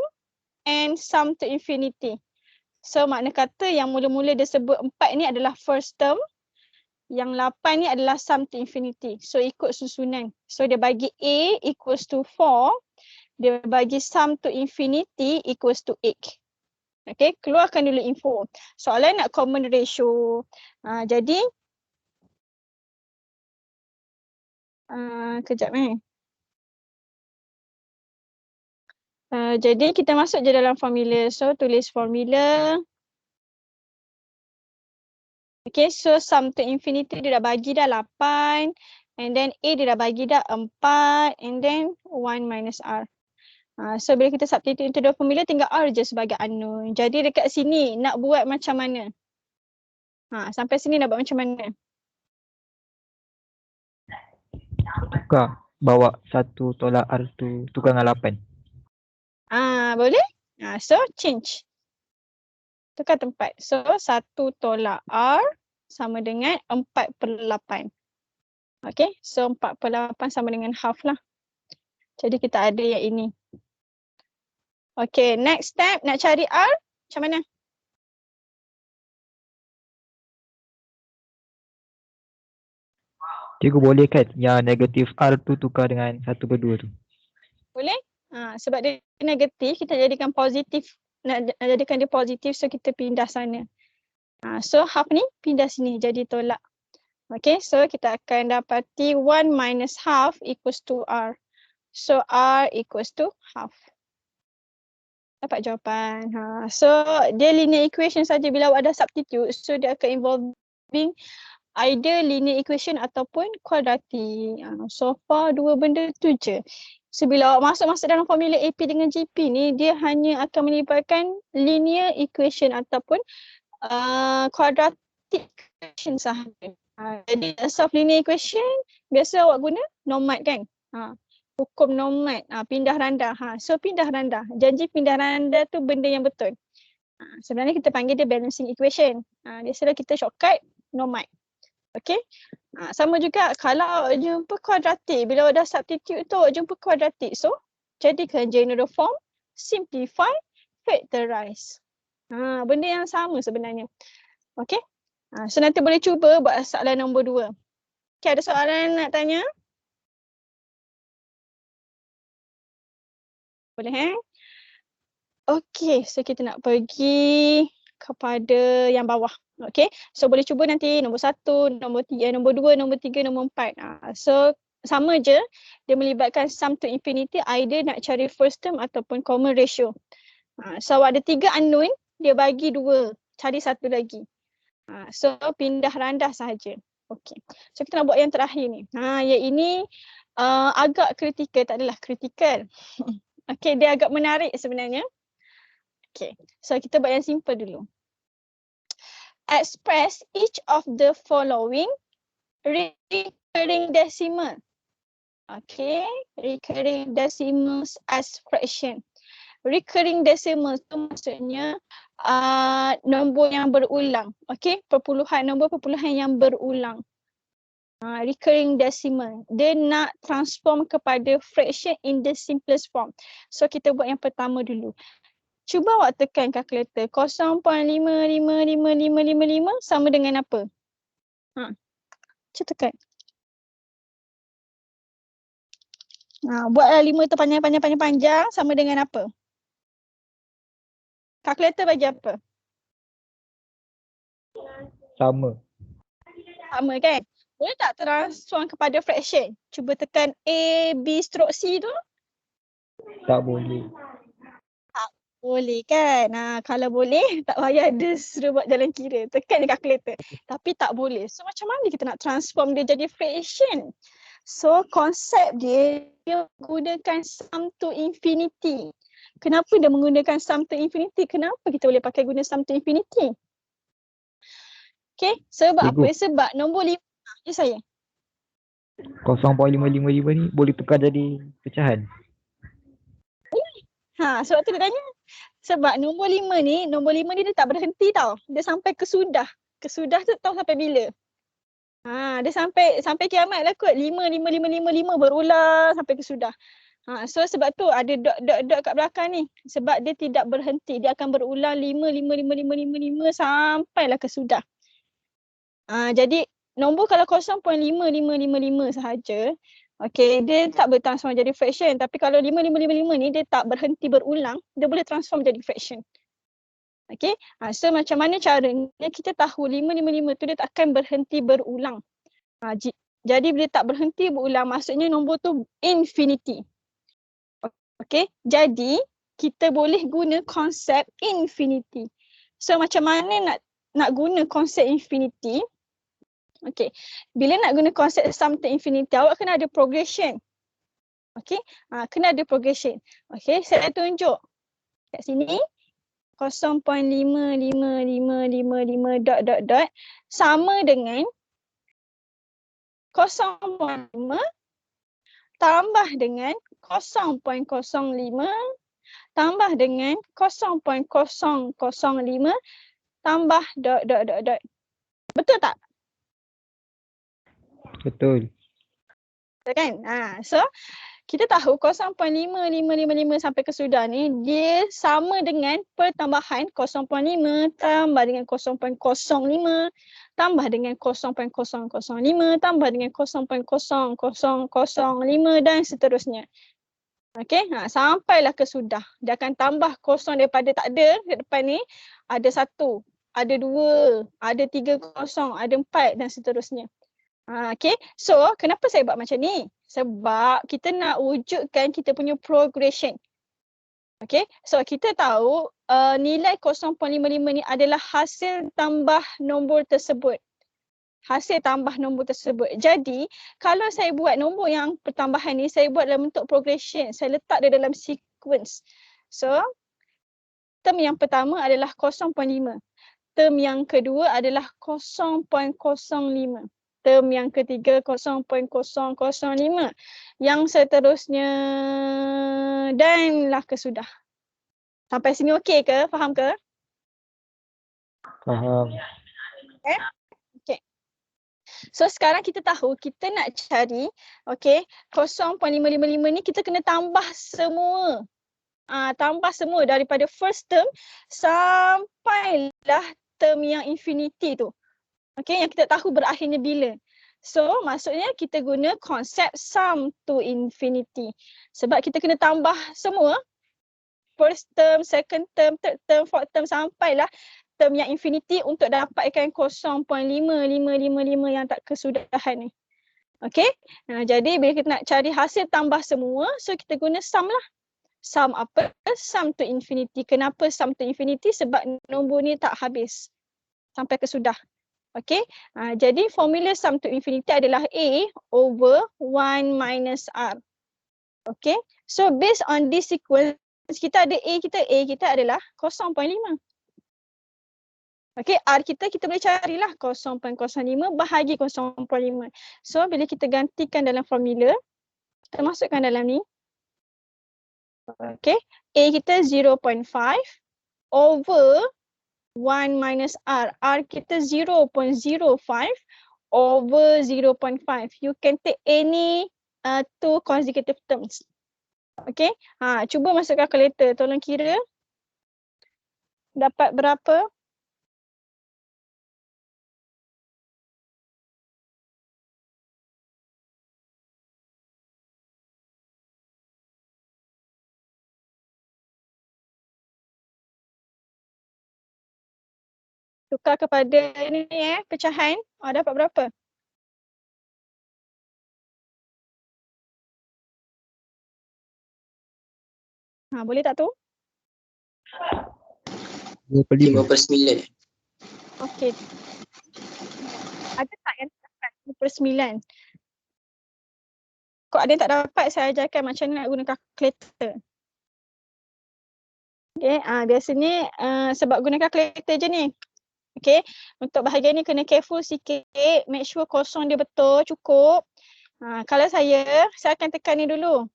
and sum to infinity. So makna kata yang mula-mula dia sebut 4 ni adalah first term. Yang 8 ni adalah sum to infinity. So ikut susunan. So dia bagi A equals to 4. Dia bagi sum to infinity equals to 8. Okay, keluarkan dulu info. Soalan nak common ratio. Jadi, kejap jadi kita masuk je dalam formula. So, tulis formula. Okay, so sum to infinity dia dah bagi dah 8. And then A dia dah bagi dah 4. And then 1 minus R. So bila kita substitute into the formula tinggal R je sebagai unknown. Jadi dekat sini nak buat macam mana? Sampai sini nak buat macam mana? Tukar. Bawa 1 tolak R tu tukar dengan 8. Boleh? So change. Tukar tempat. So 1 tolak R sama dengan 4/8. Okay, so 4/8 sama dengan half lah. Jadi kita ada yang ini. Okay, next step nak cari R macam mana? Cikgu boleh kan yang negatif R tu tukar dengan 1/2 tu? Boleh? Sebab dia negatif, kita jadikan positif. Nak jadikan dia positif, so kita pindah sana. So half ni pindah sini jadi tolak. Okay, so kita akan dapati 1 minus half equals to R. So R equals to half. Dapat jawapan. So dia linear equation saja bila awak ada substitute. So dia akan involving either linear equation ataupun kuadratik. So far dua benda tu je. So bila awak masuk dalam formula AP dengan GP ni, dia hanya akan melibatkan linear equation ataupun quadratic equation sahaja. Jadi solve linear equation biasa awak guna nomad kan. Hukum nomad, pindah randah. So pindah randah, janji pindah randah tu benda yang betul. Sebenarnya kita panggil dia balancing equation. Biasalah kita shortcut nomad. Okay. Sama juga kalau jumpa kuadratik, bila awak dah substitute tu awak jumpa kuadratik. So jadikan general form, simplify, factorize. Benda yang sama sebenarnya. Okay. So nanti boleh cuba buat soalan nombor 2. Okay, ada soalan nak tanya? Boleh Okay, so kita nak pergi kepada yang bawah. Okay, so boleh cuba nanti nombor 1, nombor 3, nombor 2, nombor 3, nombor 4. So sama je, dia melibatkan sum to infinity, either nak cari first term ataupun common ratio. So ada 3 unknown, dia bagi 2, cari 1 lagi. So pindah randah sahaja. Okay, so kita nak buat yang terakhir ni. Yang ini agak kritikal, tak adalah kritikal. Okay, dia agak menarik sebenarnya. Okay, so kita buat yang simple dulu. Express each of the following recurring decimal. Okay, recurring decimals as fraction. Recurring decimal tu maksudnya nombor yang berulang. Okay, nombor perpuluhan yang berulang. Recurring decimal. Dia nak transform kepada fraction in the simplest form. So kita buat yang pertama dulu. Cuba awak tekan kalkulator 0.55555 sama dengan apa? Cuba tekan. Buatlah 5 tu panjang sama dengan apa? Kalkulator bagi apa? Sama. Sama kan? Boleh tak transform kepada fraction? Cuba tekan A, B stroke C tu. Tak boleh. Boleh kan? Kalau boleh tak payah dia suruh buat jalan kira. Tekan je kalkulator. Tapi tak boleh. So macam mana kita nak transform dia jadi fraction? So konsep dia gunakan sum to infinity. Kenapa dia menggunakan sum to infinity? Kenapa kita boleh pakai guna sum to infinity? Okay, sebab Cikgu. apa? Sebab nombor 5. Ya saya. 0.555 ni boleh tukar jadi pecahan. Sebab tu dia tanya. Sebab nombor 5 ni dia tak berhenti tau. Dia sampai kesudah. Kesudah tu tahu sampai bila? Dia sampai kiamat lah kot. 5 berulang sampai kesudah. So sebab tu ada dot kat belakang ni. Sebab dia tidak berhenti. Dia akan berulang 5 sampailah kesudah. Jadi nombor kalau 0.5555 sahaja, okay, dia tak boleh transform jadi fraction. Tapi kalau 5555 ni dia tak berhenti berulang, dia boleh transform jadi fraction. Okay, so macam mana caranya kita tahu 555 tu dia tak akan berhenti berulang. Jadi bila tak berhenti berulang maksudnya nombor tu infinity. Okay, jadi kita boleh guna konsep infinity. So macam mana nak guna konsep infinity? Okay, bila nak guna konsep sum to infinity, awak kena ada progression. Okay, kena ada progression. Okay, saya tunjuk kat sini 0.55555 sama dengan 0.5 tambah dengan 0.05 tambah dengan 0.005 tambah ... Betul tak? Betul. Betul kan? So kita tahu 0.5555 sampai kesudah ni dia sama dengan pertambahan 0.5 tambah dengan 0.05 tambah dengan 0.005 tambah dengan 0.0005 dan seterusnya. Okey, sampailah kesudah. Dia akan tambah kosong daripada tak ada kat depan ni. Ada 1, ada 2, ada 3 kosong, ada 4 dan seterusnya. Okay, so kenapa saya buat macam ni? Sebab kita nak wujudkan kita punya progression. Okay, so kita tahu nilai 0.55 ni adalah hasil tambah nombor tersebut. Hasil tambah nombor tersebut. Jadi, kalau saya buat nombor yang pertambahan ni, saya buat dalam bentuk progression. Saya letak dia dalam sequence. So, term yang pertama adalah 0.5. Term yang kedua adalah 0.05. Term yang ketiga 0.005. Yang seterusnya danlah kesudah. Sampai sini okey ke? Faham ke? Faham. Okay. So sekarang kita tahu kita nak cari 0.555 ni kita kena tambah semua. Tambah semua daripada first term sampailah term yang infinity tu. Okay, yang kita tahu berakhirnya bila. So, maksudnya kita guna konsep sum to infinity. Sebab kita kena tambah semua. First term, second term, third term, fourth term sampailah term yang infinity untuk dapatkan 0.5555 yang tak kesudahan ni. Okay, jadi bila kita nak cari hasil tambah semua, so kita guna sum lah. Sum apa? Sum to infinity. Kenapa sum to infinity? Sebab nombor ni tak habis sampai kesudah. Okay, jadi formula sum to infinity adalah A over 1 minus R. Okay, so based on this sequence, kita ada A kita adalah 0.5. Okay, R kita boleh carilah 0.05 bahagi 0.5. So, bila kita gantikan dalam formula, kita masukkan dalam ni. Okay, A kita 0.5 over 1 minus R. R kita 0.05 over 0.5. You can take any two consecutive terms. Okay. Cuba masuk kalkulator. Tolong kira. Dapat berapa? Tukar kepada ini pecahan. Dapat berapa? Boleh tak tu? 5 per 9. Okey. Ada tak yang tak dapat 5/9? Kok ada yang tak dapat, saya ajarkan macam mana nak guna kalkulator. Okay, biasanya sebab guna kalkulator je ni. Okay, untuk bahagian ni kena careful sikit, make sure kosong dia betul, cukup. Kalau saya akan tekan ni dulu.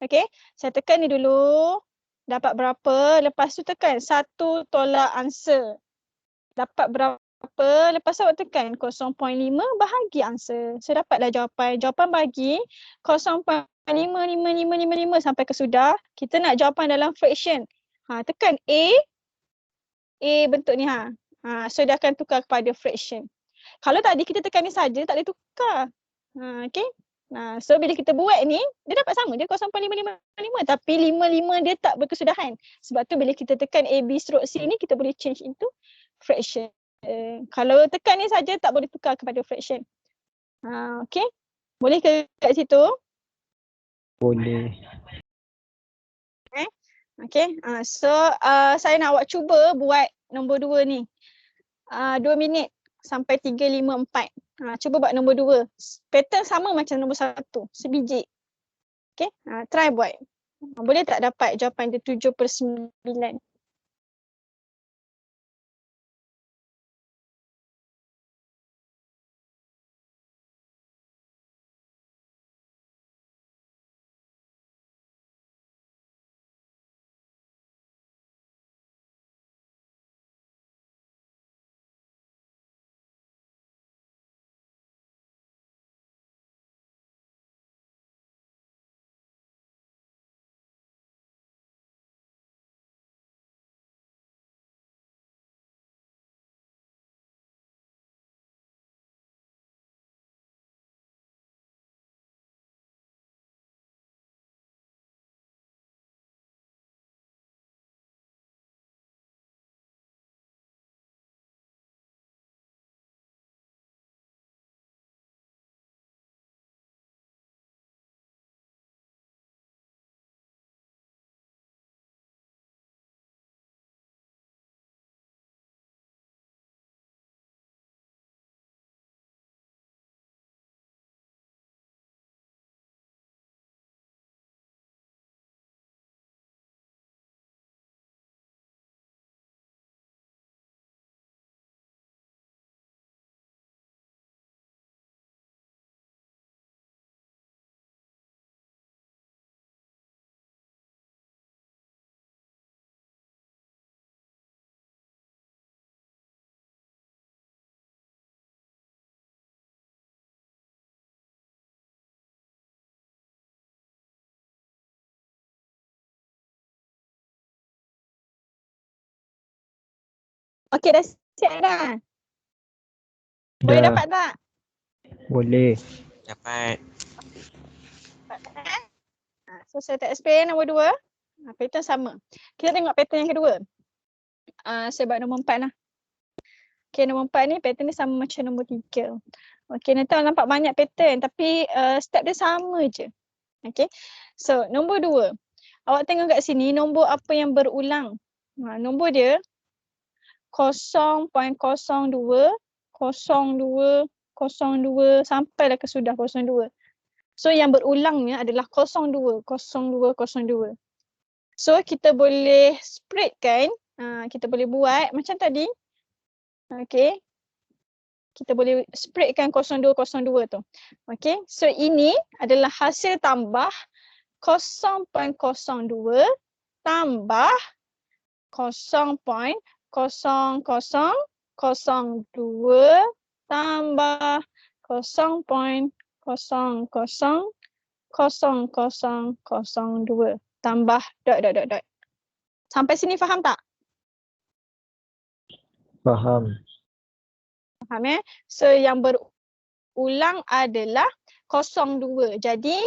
Okay, saya tekan ni dulu, dapat berapa, lepas tu tekan 1 tolak answer. Dapat berapa, lepas tu awak tekan 0.5 bahagi answer. So dapatlah jawapan. Jawapan bagi 0.55555 sampai ke sudah. Kita nak jawapan dalam fraction. Tekan A bentuk ni so dia akan tukar kepada fraction. Kalau tadi kita tekan ni saja tak boleh tukar. Okay. So bila kita buat ni, dia dapat sama, dia 0.555 tapi 55 dia tak berkesudahan. Sebab tu bila kita tekan A, B stroke C ni, kita boleh change into fraction. Kalau tekan ni saja tak boleh tukar kepada fraction. Okay. Boleh ke kat situ? Boleh. Okay. So saya nak awak cuba buat nombor 2 ni. 2 minit sampai 354. Cuba buat nombor 2. Pattern sama macam nombor 1. Sebiji. Okay. Try buat. Boleh tak dapat jawapan dia 7/9? Okay, dah siap dah? Boleh Dah. dapat tak? Boleh. Dapat. So saya tak explain nombor 2. Pattern sama. Kita tengok pattern yang kedua. Saya buat nombor 4 lah. Okay, nombor 4 ni pattern ni sama macam nombor 3. Okay, nanti awak nampak banyak pattern tapi step dia sama je. Okay, so nombor 2. Awak tengok kat sini nombor apa yang berulang. Nombor dia 0.02, 02, 02 sampailah ke sudah 02. So yang berulangnya adalah 02, 02, 02. So kita boleh split kan? Kita boleh buat macam tadi. Okay. Kita boleh spreadkan 02, 02 tu. Okay. So ini adalah hasil tambah 0.02 tambah 0.0002 tambah 0.000002 tambah dot. Sampai sini faham tak? Faham. Faham ya? So yang berulang adalah 02. Jadi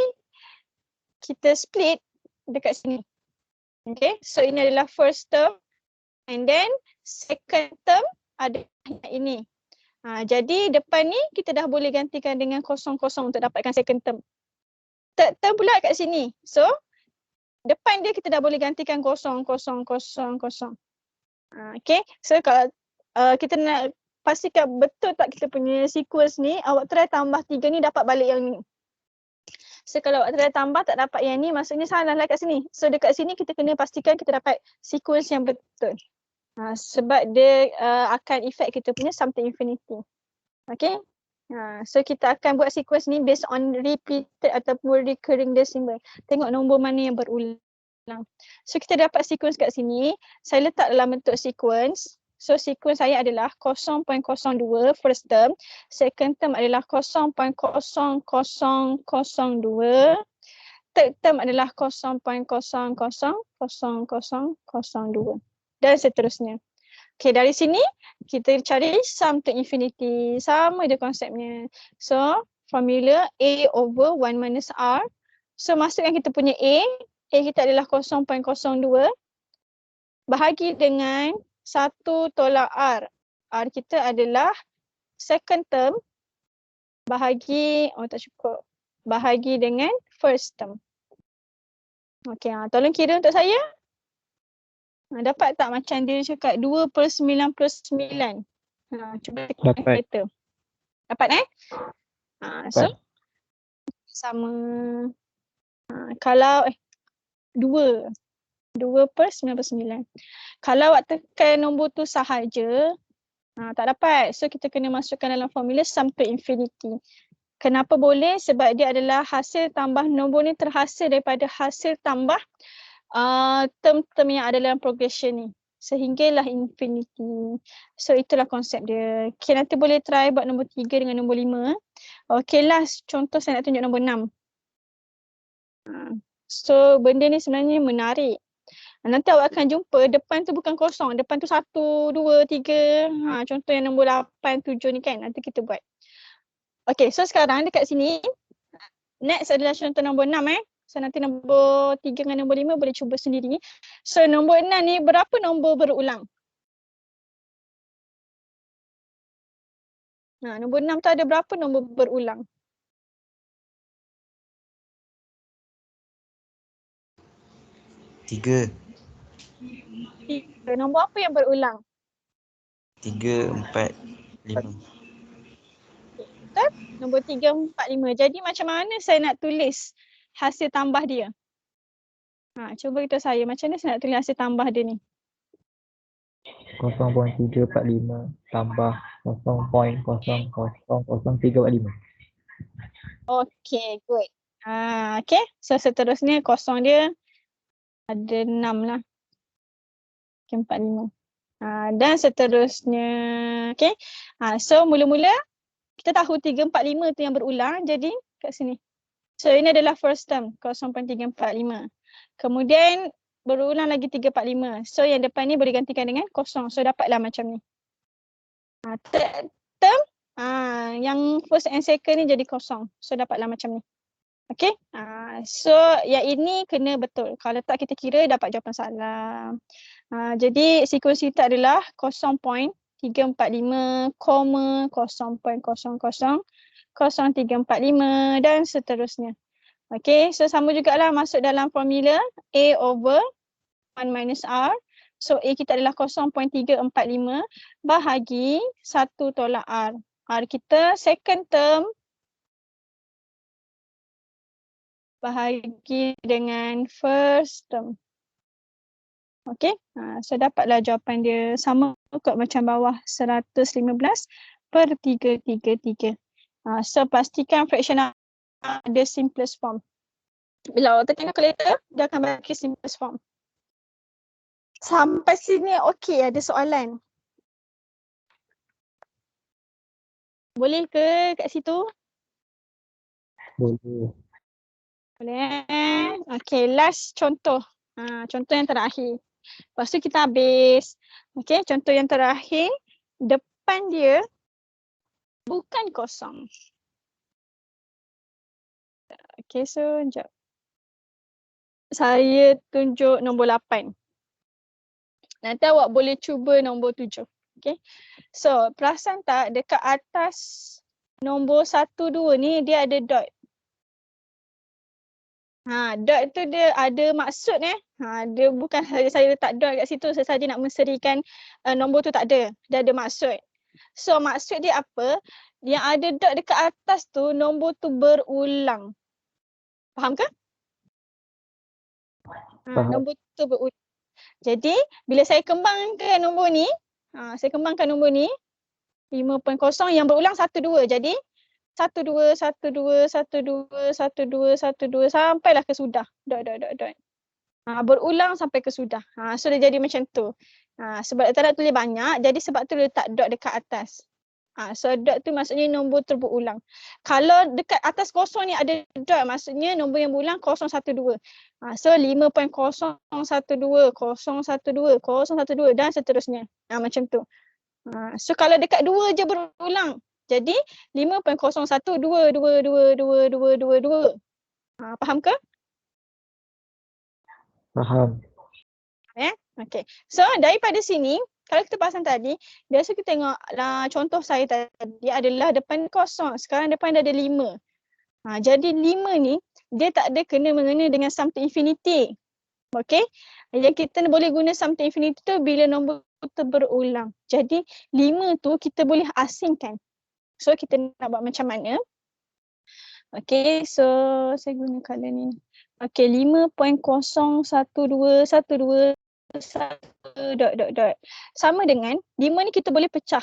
kita split dekat sini. Okay, so ini adalah first term and then second term adalah ini. Jadi depan ni kita dah boleh gantikan dengan kosong-kosong untuk dapatkan second term. Third term pula kat sini. So depan dia kita dah boleh gantikan kosong. Okay. So kalau kita nak pastikan betul tak kita punya sequence ni, awak try tambah 3 ni dapat balik yang ni. So kalau awak try tambah tak dapat yang ni, maksudnya salah lah kat sini. So dekat sini kita kena pastikan kita dapat sequence yang betul. Sebab dia akan effect kita punya sum to infinity. Okay. So kita akan buat sequence ni based on repeated ataupun recurring decimal. Tengok nombor mana yang berulang. So kita dapat sequence kat sini. Saya letak dalam bentuk sequence. So sequence saya adalah 0.02 first term. Second term adalah 0.0002. Third term adalah 0.000002. Dan seterusnya. Okay, dari sini kita cari sum to infinity. Sama je konsepnya. So, formula A over 1 minus R. So, masukkan kita punya A. A kita adalah 0.02. Bahagi dengan 1 tolak R. R kita adalah second term. Bahagi, tak cukup. Bahagi dengan first term. Okay, tolong kira untuk saya. Dapat tak macam dia cakap 2/9 plus 9? Cuba tekan kalkulator. Dapat so sama kalau 2/9 plus 9. Kalau awak tekan nombor tu sahaja tak dapat. So kita kena masukkan dalam formula sum to infinity. Kenapa boleh? Sebab dia adalah hasil tambah, nombor ni terhasil daripada hasil tambah term-term yang ada dalam progression ni sehinggalah infinity. So itulah konsep dia. Okay, nanti boleh try buat nombor 3 dengan nombor 5. Okay, last contoh saya nak tunjuk nombor 6. So benda ni sebenarnya menarik. Nanti awak akan jumpa depan tu bukan kosong, depan tu 1, 2, 3. Contoh yang nombor 8, 7 ni kan, nanti kita buat. Okay, so sekarang dekat sini next adalah contoh nombor 6 So nanti nombor 3 dengan nombor 5 boleh cuba sendiri. So nombor 6 ni berapa nombor berulang? Nombor 6 tu ada berapa nombor berulang? 3. Nombor apa yang berulang? 3, 4, 5. Betul? Nombor 3, 4, 5. Jadi macam mana saya nak tulis hasil tambah dia? Cuba beritahu saya macam mana saya nak tulis hasil tambah dia ni? 0.345 tambah 0.000345. Okay, good. Okay, so seterusnya kosong dia ada 6 lah. Okay, 4, 5. Dan seterusnya, okay. So mula-mula kita tahu 3, 4, 5 tu yang berulang, jadi kat sini. So ini adalah first term, 0.345. Kemudian berulang lagi 3, 4, 5. So yang depan ni boleh gantikan dengan kosong. So dapatlah macam ni. Third term, yang first and second ni jadi kosong. So dapatlah macam ni. Okay. So yang ini kena betul. Kalau tak kita kira dapat jawapan salah. Jadi sequence kita adalah 0.345, 0.000345 dan seterusnya. Okay, so sama jugalah masuk dalam formula A over 1 minus R. So A kita adalah 0.345 bahagi 1 tolak R. R kita second term bahagi dengan first term. Okay, so dapatlah jawapan dia sama kot macam bawah 115/333. So pastikan fractional ada simplest form. Bila awak tekan calculator, dia akan bagi simplest form. Sampai sini okey, ada soalan? Boleh ke kat situ? Boleh. Boleh. Okey, last contoh. Contoh yang terakhir. Lepas tu kita habis. Okey, contoh yang terakhir. Depan dia bukan kosong. Okey, so sekejap. Saya tunjuk nombor 8. Nanti awak boleh cuba nombor 7. Okay. So perasan tak dekat atas nombor 1, 2 ni dia ada dot. Dot tu dia ada maksud dia bukan saja saya letak dot kat situ sesaja nak menserikan nombor tu, tak ada. Dia ada maksud. So maksud dia apa? Yang ada dot dekat atas tu nombor tu berulang. Faham ke? Faham. Nombor tu berulang. Jadi bila saya kembangkan nombor ni, 5.0 yang berulang 1, 2. Jadi 1, 2, 1, 2, 1, 2, 1, 2, 1, 2 sampailah ke sudah. Dot. Berulang sampai ke sudah. So dia jadi macam tu. Sebab tak nak tulis banyak, jadi sebab tu letak dot dekat atas. So dot tu maksudnya nombor terberulang. Kalau dekat atas kosong ni ada dot, maksudnya nombor yang berulang 012. So 5.012, 012, 012 dan seterusnya. Macam tu. So kalau dekat 2 je berulang, jadi 5.01222222. Faham ke? Faham. Okay. So daripada sini, kalau kita pasang tadi, biasa kita tengok contoh saya tadi adalah depan kosong. Sekarang depan dia ada 5. Jadi 5 ni, dia tak ada kena-mengena dengan sum to infinity. Okay. Yang kita boleh guna sum to infinity tu bila nombor tu berulang. Jadi 5 tu kita boleh asingkan. So kita nak buat macam mana? Okay, so saya guna color ni. Okay, 5.01212 dot. Sama dengan 5 ni kita boleh pecah.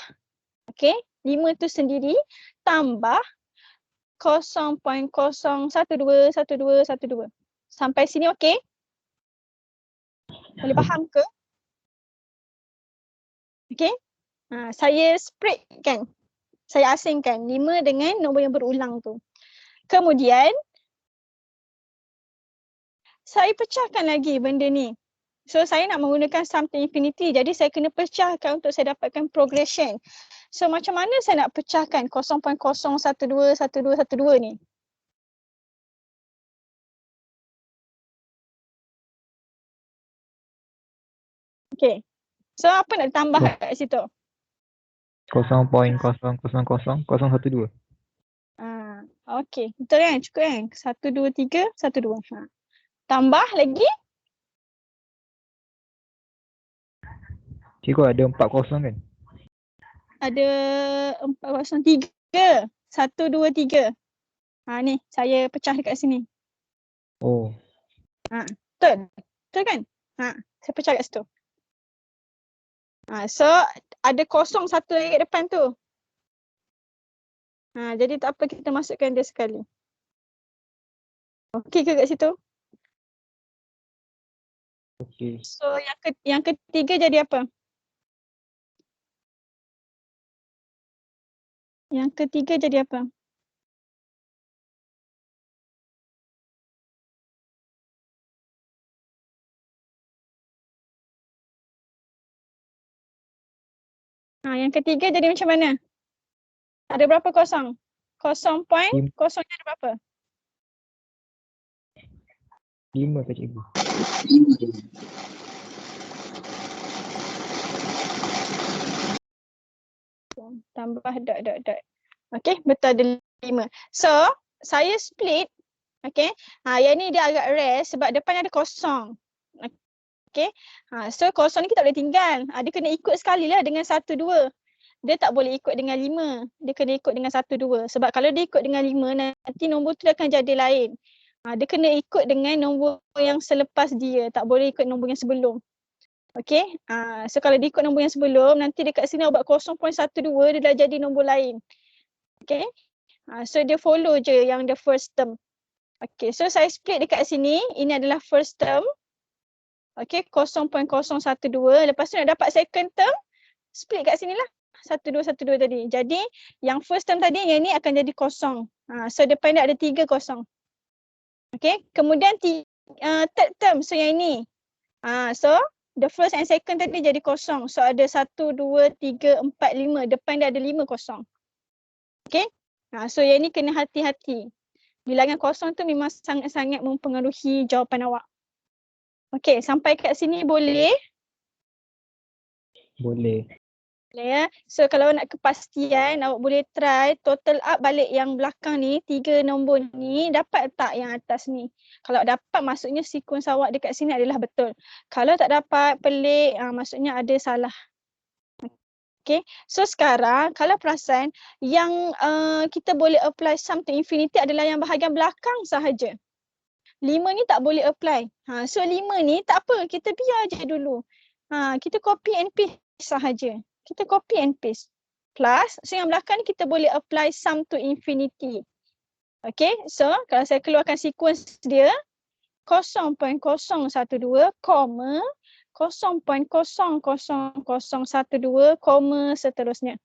Okay, 5 tu sendiri tambah 0.0121212. Sampai sini okay? Boleh faham ke? Okay, saya split kan. Saya asingkan 5 dengan nombor yang berulang tu. Kemudian, saya pecahkan lagi benda ni. So, saya nak menggunakan sum to infinity. Jadi, saya kena pecahkan untuk saya dapatkan progression. So, macam mana saya nak pecahkan 0.0121212 ni? Okay. So, apa nak tambah kat situ? 0.0000012. Okay. Betul kan? Cukup kan? 1, 2, 3, 1, 2. Tambah lagi? Cikgu ada 4 kosong kan? Ada 403. 1, 2, 3. Ni saya pecah dekat sini. Oh. Betul. Betul kan? Saya pecah kat situ. So ada kosong satu lagi kat depan tu. Jadi tak apa, kita masukkan dia sekali. Okey ke kat situ? Okey. So yang ketiga jadi apa? Yang ketiga jadi apa? Yang ketiga jadi macam mana? Ada berapa kosong? 0 point, kosongnya ada berapa? 5 ke cikgu? 5. Tambah dot. Okay, betul ada 5. So, saya split. Okay, yang ni dia agak rare sebab depan ada kosong. Okay, so kosong ni kita boleh tinggal. Dia kena ikut sekali lah dengan 1, 2. Dia tak boleh ikut dengan 5. Dia kena ikut dengan 1, 2. Sebab kalau dia ikut dengan 5, nanti nombor tu akan jadi lain. Dia kena ikut dengan nombor yang selepas dia. Tak boleh ikut nombor yang sebelum. Okay. So kalau dia ikut nombor yang sebelum, nanti dekat sini buat 0.12, dia dah jadi nombor lain. Okay. So dia follow je yang the first term. Okay. So saya split dekat sini. Ini adalah first term. Okay. 0.012. Lepas tu nak dapat second term, split kat sini lah. 1, 2, 1, 2 tadi. Jadi yang first term tadi, yang ni akan jadi kosong. So depan dia ada 3 kosong. Okay. Kemudian third term. So yang ini. So the first and second tadi jadi kosong. So ada 1, 2, 3, 4, 5. Depan dia ada 5 kosong. Okay. So yang ni kena hati-hati. Bilangan kosong tu memang sangat-sangat mempengaruhi jawapan awak. Okay. Sampai kat sini boleh? Boleh. Boleh ya. So kalau nak kepastian, awak boleh try total up balik yang belakang ni, 3 nombor ni, dapat tak yang atas ni? Kalau dapat, maksudnya sequence awak dekat sini adalah betul. Kalau tak dapat, pelik, maksudnya ada salah. Okay, so sekarang kalau perasan yang kita boleh apply sum to infinity adalah yang bahagian belakang sahaja. 5 ni tak boleh apply. So 5 ni tak apa, kita biar je dulu. Kita copy and paste sahaja. Kita copy and paste. Plus, so yang belakang ni kita boleh apply sum to infinity. Okay, so kalau saya keluarkan sequence dia, 0.012, 0.00012, seterusnya.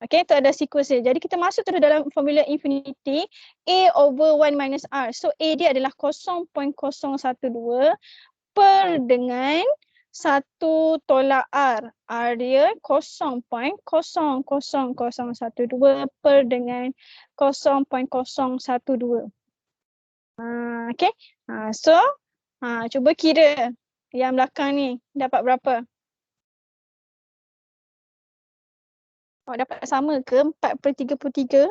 Okay, itu ada sequence dia. Jadi kita masuk terus dalam formula infinity, A over 1 minus R. So A dia adalah 0.012 per dengan 1 tolak R. R dia 0.00012 per dengan 0.012. Okay, so cuba kira yang belakang ni dapat berapa? Awak dapat sama ke 4/33?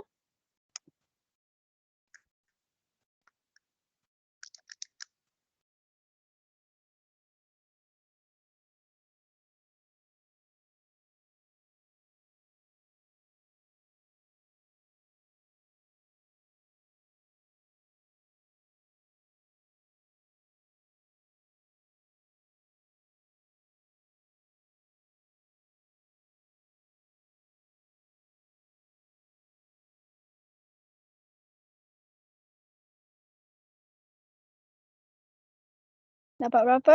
Dapat berapa?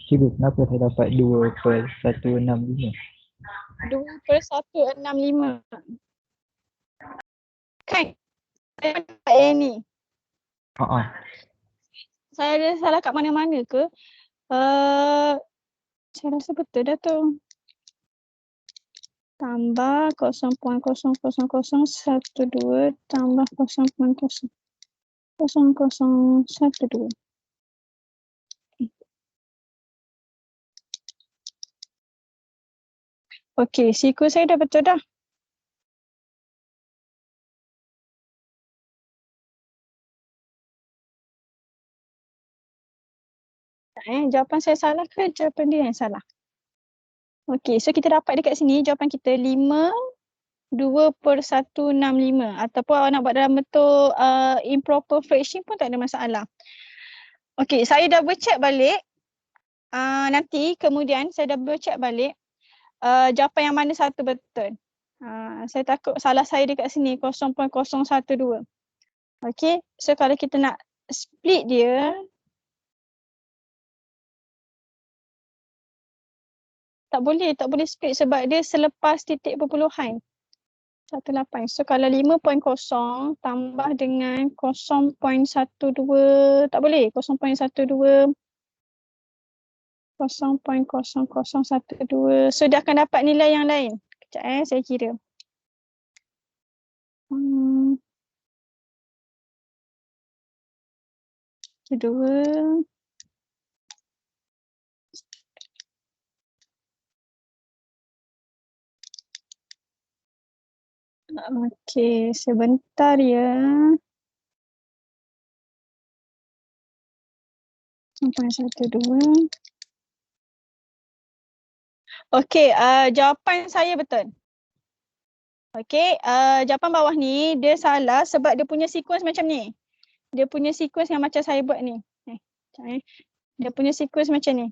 Cikgu, kenapa saya dapat 2/165? 2/165. Kan? Saya dapat yang ni. Saya ada salah kat mana-mana ke? Saya rasa betul dah tu. Tambah 0.00012 tambah 0.0012. Okey, siku saya dah betul dah. Jawapan saya salah ke jawapan dia yang salah? Okey, so kita dapat dekat sini jawapan kita 5 2/165 ataupun awak nak buat dalam bentuk improper fraction pun tak ada masalah. Okey, saya double check balik. Nanti kemudian saya double check balik jawapan yang mana satu betul. Saya takut salah saya dekat sini 0.012. Okey, so kalau kita nak split dia, tak boleh split sebab dia selepas titik perpuluhan 18. So kalau 5.0 tambah dengan 0.12, tak boleh, 0.12, 0.0012. So dia akan dapat nilai yang lain. Kejap saya kira. Kedua. Okey, sebentar ya. Sampai 1, 2. Okey, jawapan saya betul. Okey, jawapan bawah ni dia salah sebab dia punya sequence macam ni. Dia punya sequence yang macam saya buat ni. Dia punya sequence macam ni.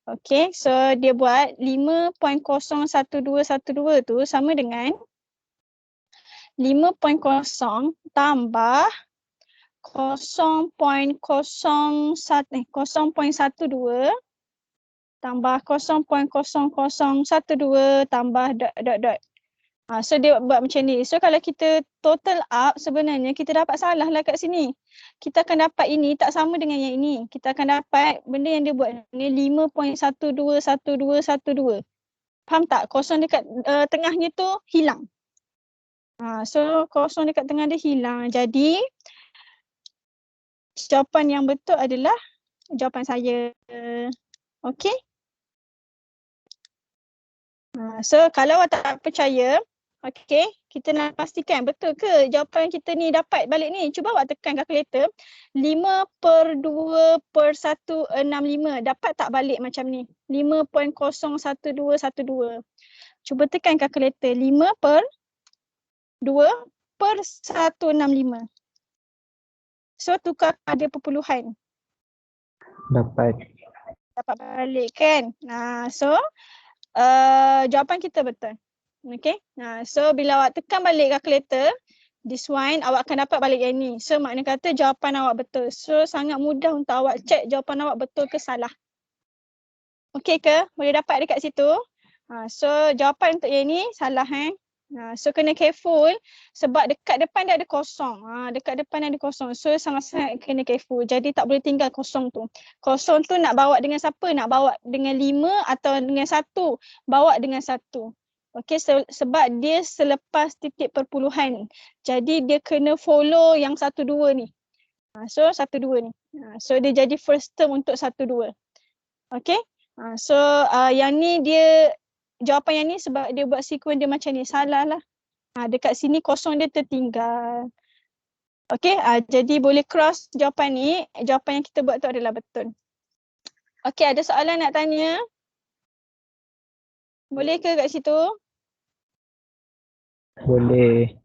Okey, so dia buat 5.01212 tu sama dengan 5.0 tambah 0.12 tambah 0.0012 tambah dot. So dia buat macam ni. So kalau kita total up, sebenarnya kita dapat salah lah kat sini. Kita akan dapat ini tak sama dengan yang ini. Kita akan dapat benda yang dia buat ni 5.121212. Faham tak? Kosong dekat tengahnya tu hilang. So kosong dekat tengah dia hilang. Jadi jawapan yang betul adalah jawapan saya. Okay. So kalau awak tak percaya, okay, kita nak pastikan betul ke jawapan kita ni dapat balik ni. Cuba awak tekan kalkulator. 5/2/165. Dapat tak balik macam ni? 5.01212. Cuba tekan kalkulator. 5/2/165. So tukar pada perpuluhan. Dapat. Dapat balik kan? So jawapan kita betul. Okay. So bila awak tekan balik kalkulator, this one awak akan dapat balik yang ni. So makna kata jawapan awak betul. So sangat mudah untuk awak check jawapan awak betul ke salah. Okay ke? Boleh dapat dekat situ. So jawapan untuk yang ni salah so kena careful sebab dekat depan dia ada kosong. Dekat depan ada kosong. So sangat-sangat kena careful. Jadi tak boleh tinggal kosong tu. Kosong tu nak bawa dengan siapa? Nak bawa dengan 5 atau dengan 1? Bawa dengan 1. Okay, sebab dia selepas titik perpuluhan. Jadi dia kena follow yang 1, 2 ni. So 1, 2 ni. So dia jadi first term untuk 1, 2. Okay. So yang ni dia jawapan yang ni sebab dia buat sequence dia macam ni. Salah lah. Dekat sini kosong dia tertinggal. Okay. Jadi boleh cross jawapan ni. Jawapan yang kita buat tu adalah betul. Okay. Ada soalan nak tanya? Boleh ke kat situ? Boleh.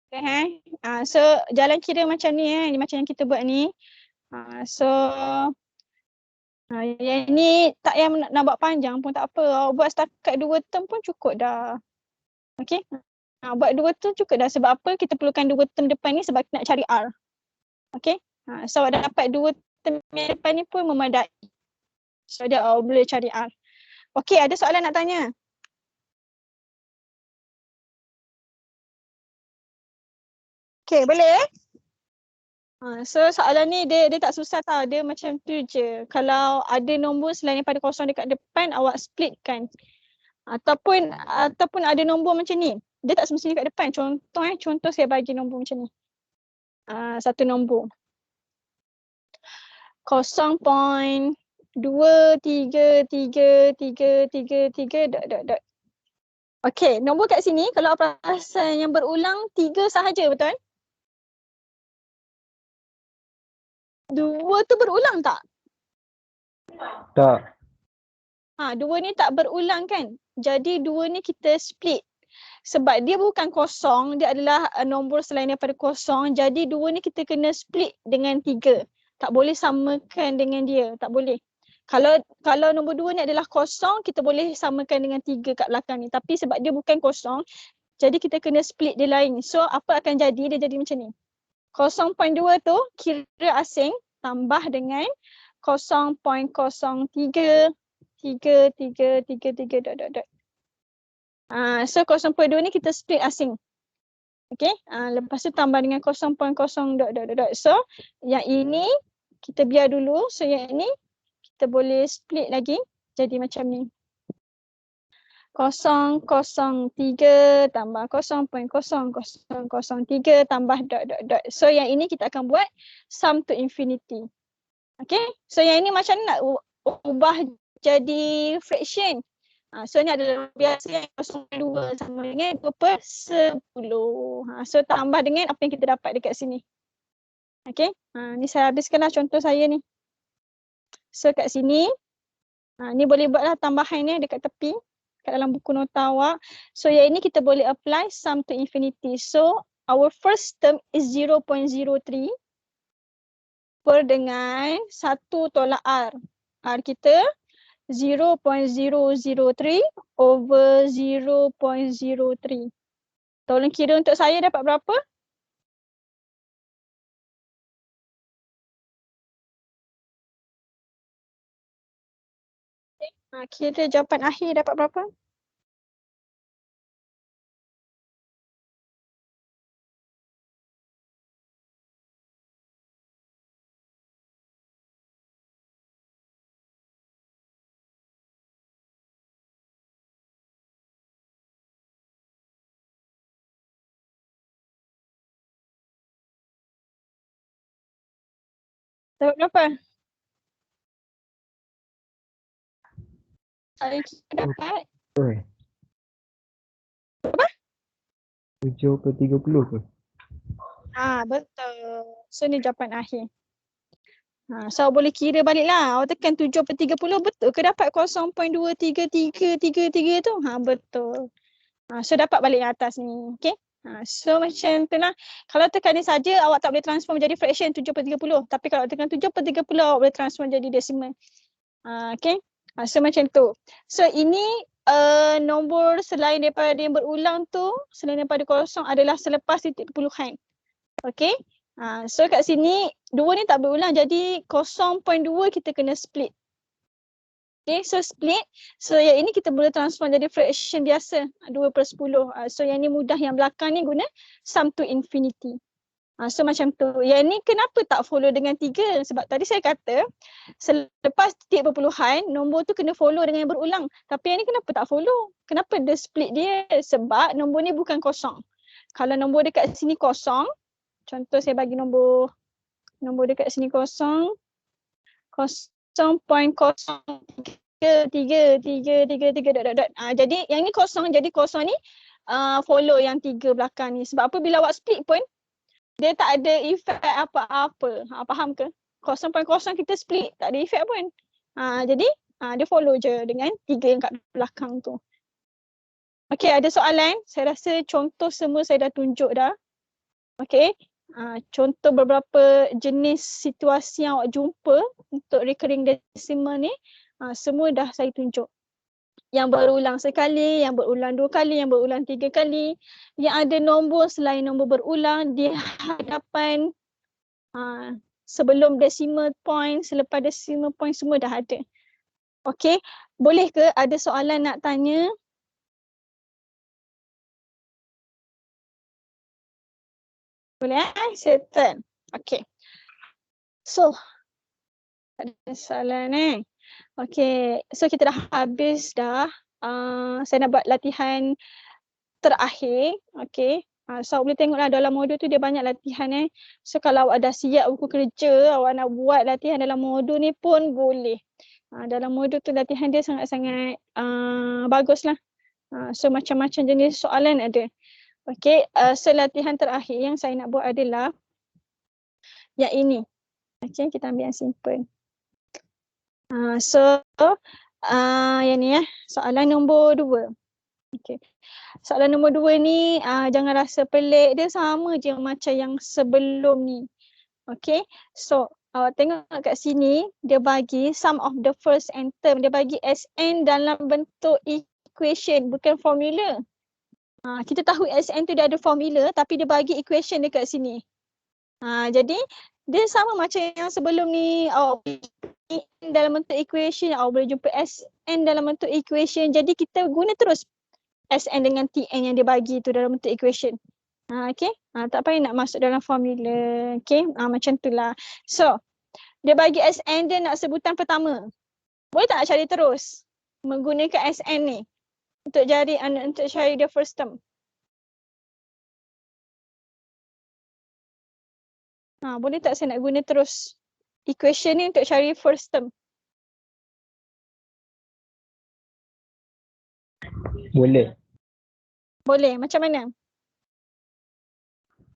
Okay. So jalan kira macam ni macam yang kita buat ni. So yang ni tak payah nak buat panjang pun tak apa. Awak buat setakat 2 term pun cukup dah. Okay. Buat 2 term cukup dah. Sebab apa? Kita perlukan 2 term depan ni sebab kita nak cari R. Okay. So awak dapat 2 term yang depan ni pun memadai. So dia awak boleh cari R. Okay. Ada soalan nak tanya? Okay. Boleh? So soalan ni dia tak susah tau. Dia macam tu je. Kalau ada nombor selain daripada kosong dekat depan, awak splitkan. Ataupun ada nombor macam ni. Dia tak semestinya kat depan. Contoh saya bagi nombor macam ni. Satu nombor. 0.2333333. Okey, nombor kat sini kalau apa perasan yang berulang 3 sahaja, betul? 2 tu berulang tak? Tak. 2 ni tak berulang kan? Jadi 2 ni kita split. Sebab dia bukan kosong, dia adalah nombor selain daripada kosong. Jadi 2 ni kita kena split dengan 3. Tak boleh samakan dengan dia, tak boleh. Kalau nombor 2 ni adalah kosong, kita boleh samakan dengan 3 kat belakang ni. Tapi sebab dia bukan kosong, jadi kita kena split dia lain. So apa akan jadi? Dia jadi macam ni. 0.2 tu kira asing tambah dengan 0.033333. So 0.2 ni kita split asing. Okay. Lepas tu tambah dengan 0.0. So yang ini kita biar dulu. So yang ini kita boleh split lagi jadi macam ni. 0.03 tambah 0.0003 tambah ... So yang ini kita akan buat sum to infinity. Okay. So yang ini macam nak ubah jadi fraction. So ni adalah biasa yang 0.2 sama dengan 2/10. So tambah dengan apa yang kita dapat dekat sini. Okay. Ni saya habiskanlah contoh saya ni. So kat sini, ni boleh buatlah tambahan ni dekat tepi. Kat dalam buku nota awak. So yang ini kita boleh apply sum to infinity. So our first term is 0.03 per dengan 1 tolak R. R kita 0.003 over 0.03. Tolong kira untuk saya dapat berapa? Kira jawapan akhir dapat berapa? Dapat berapa? kita dapat Oi. Apa? 7/30 ke? betul. So ni jawapan akhir. So boleh kira balik lah. Awak tekan 7/30 betul ke dapat 0.23333 tu? Betul. So dapat balik yang atas ni. Okay. So macam tu lah. Kalau tekan ni saja awak tak boleh transform jadi fraction 7/30. Tapi kalau tekan 7/30 awak boleh transform jadi decimal. Okay. So macam tu. So ini nombor selain daripada yang berulang tu, selain daripada kosong adalah selepas titik perpuluhan. Okay. So kat sini 2 ni tak berulang, jadi 0.2 kita kena split. Okay, so split. So yang ini kita boleh transform jadi fraction biasa 2/10. So yang ni mudah, yang belakang ni guna sum to infinity. So macam tu. Yang ni kenapa tak follow dengan 3? Sebab tadi saya kata selepas titik perpuluhan nombor tu kena follow dengan yang berulang. Tapi yang ni kenapa tak follow? Kenapa dia split dia? Sebab nombor ni bukan kosong. Kalau nombor dekat sini kosong, contoh saya bagi nombor dekat sini kosong, 0.0333. Jadi yang ni kosong, jadi kosong ni follow yang 3 belakang ni. Sebab apa, bila awak split pun dia tak ada efek apa-apa. Faham ke? 0.0 kita split tak ada efek pun. Jadi dia follow je dengan 3 yang kat belakang tu. Okay, ada soalan? Saya rasa contoh semua saya dah tunjuk dah. Okay. Contoh beberapa jenis situasi yang awak jumpa untuk recurring decimal ni, semua dah saya tunjuk. Yang berulang sekali, yang berulang 2 kali, yang berulang 3 kali, yang ada nombor selain nombor berulang di hadapan sebelum decimal point, selepas decimal point, semua dah ada. Okay, boleh ke ada soalan nak tanya? Boleh settle. Okay. So, ada soalan Okay, so kita dah habis dah. Saya nak buat latihan terakhir. Okay. So boleh tengoklah dalam modul tu dia banyak latihan So kalau awak dah siap buku kerja, awak nak buat latihan dalam modul ni pun boleh. Dalam modul tu latihan dia sangat-sangat bagus lah. So macam-macam jenis soalan ada. Okay, so latihan terakhir yang saya nak buat adalah yang ini. Okay, kita ambil yang simple. So yang ni soalan nombor 2. Okay. Soalan nombor 2 ni jangan rasa pelik, dia sama je macam yang sebelum ni. Okay, so awak tengok kat sini dia bagi sum of the first and term, dia bagi Sn dalam bentuk equation bukan formula. Kita tahu Sn tu dia ada formula tapi dia bagi equation dekat sini. Jadi dia sama macam yang sebelum ni, awak dalam bentuk equation, awak boleh jumpa Sn dalam bentuk equation. Jadi kita guna terus Sn dengan Tn yang dia bagi tu dalam bentuk equation. Okay, tak payah nak masuk dalam formula. Okay, macam tu lah. So, dia bagi Sn dia nak sebutan pertama. Boleh tak nak cari terus menggunakan Sn ni untuk cari the first term? Boleh tak saya nak guna terus equation ni untuk cari first term? Boleh. Boleh. Macam mana?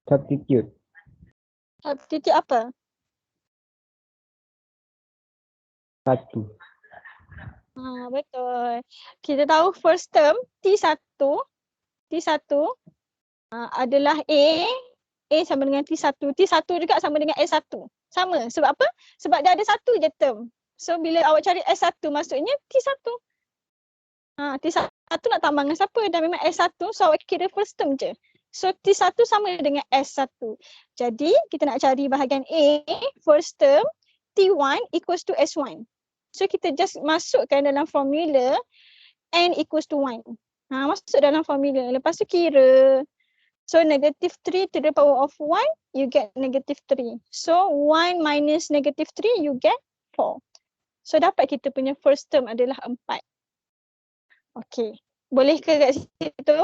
Substitute. Substitute apa? 1. Betul. Kita tahu first term T1 adalah A sama dengan T1. T1 juga sama dengan S1. Sama. Sebab apa? Sebab dia ada satu je term. So bila awak cari S1 maksudnya T1. T1 nak tambah dengan siapa? Dan memang S1, so awak kira first term je. So T1 sama dengan S1. Jadi kita nak cari bahagian A, first term, T1 equals to S1. So kita just masukkan dalam formula N equals to 1. Masuk dalam formula. Lepas tu kira. So negative 3 to the power of 1, you get negative 3. So 1 minus negative 3, you get 4. So dapat kita punya first term adalah 4. Okay. Boleh ke kat situ?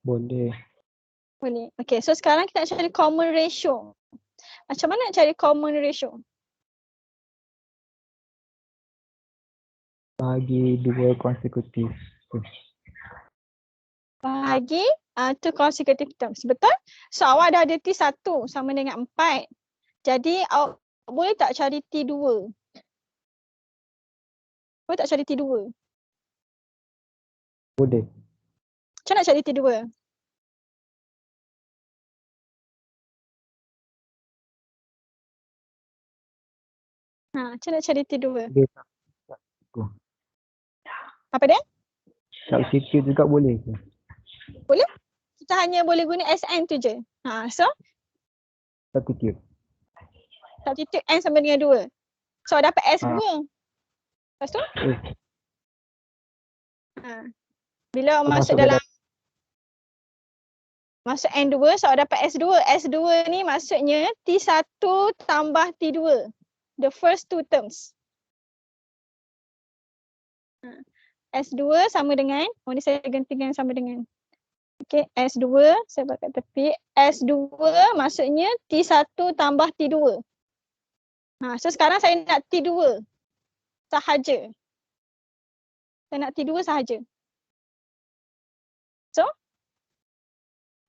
Boleh. Boleh. Okay, so sekarang kita nak cari common ratio. Macam mana nak cari common ratio? Bahagi 2 konsekutif. Bahagi two consecutive terms. Betul? So awak dah ada T1 sama dengan 4. Jadi awak boleh tak cari T2? Boleh tak cari T2? Boleh. Macam nak cari T2? Macam nak cari T2? Boleh. Apa dia? Substitute juga boleh ke? Boleh? Kita hanya boleh guna SN tu je. So Substitute. substitute N sama dengan 2. So dapat S2. Lepas tu? Bila awak masuk dalam masuk N2, so awak dapat S2. S2 ni maksudnya T1 tambah T2. The first two terms. S2 sama dengan, ni saya gantikan sama dengan. Okay, S2 saya buat kat tepi. S2 maksudnya T1 tambah T2. So sekarang saya nak T2 sahaja. Saya nak T2 sahaja. So,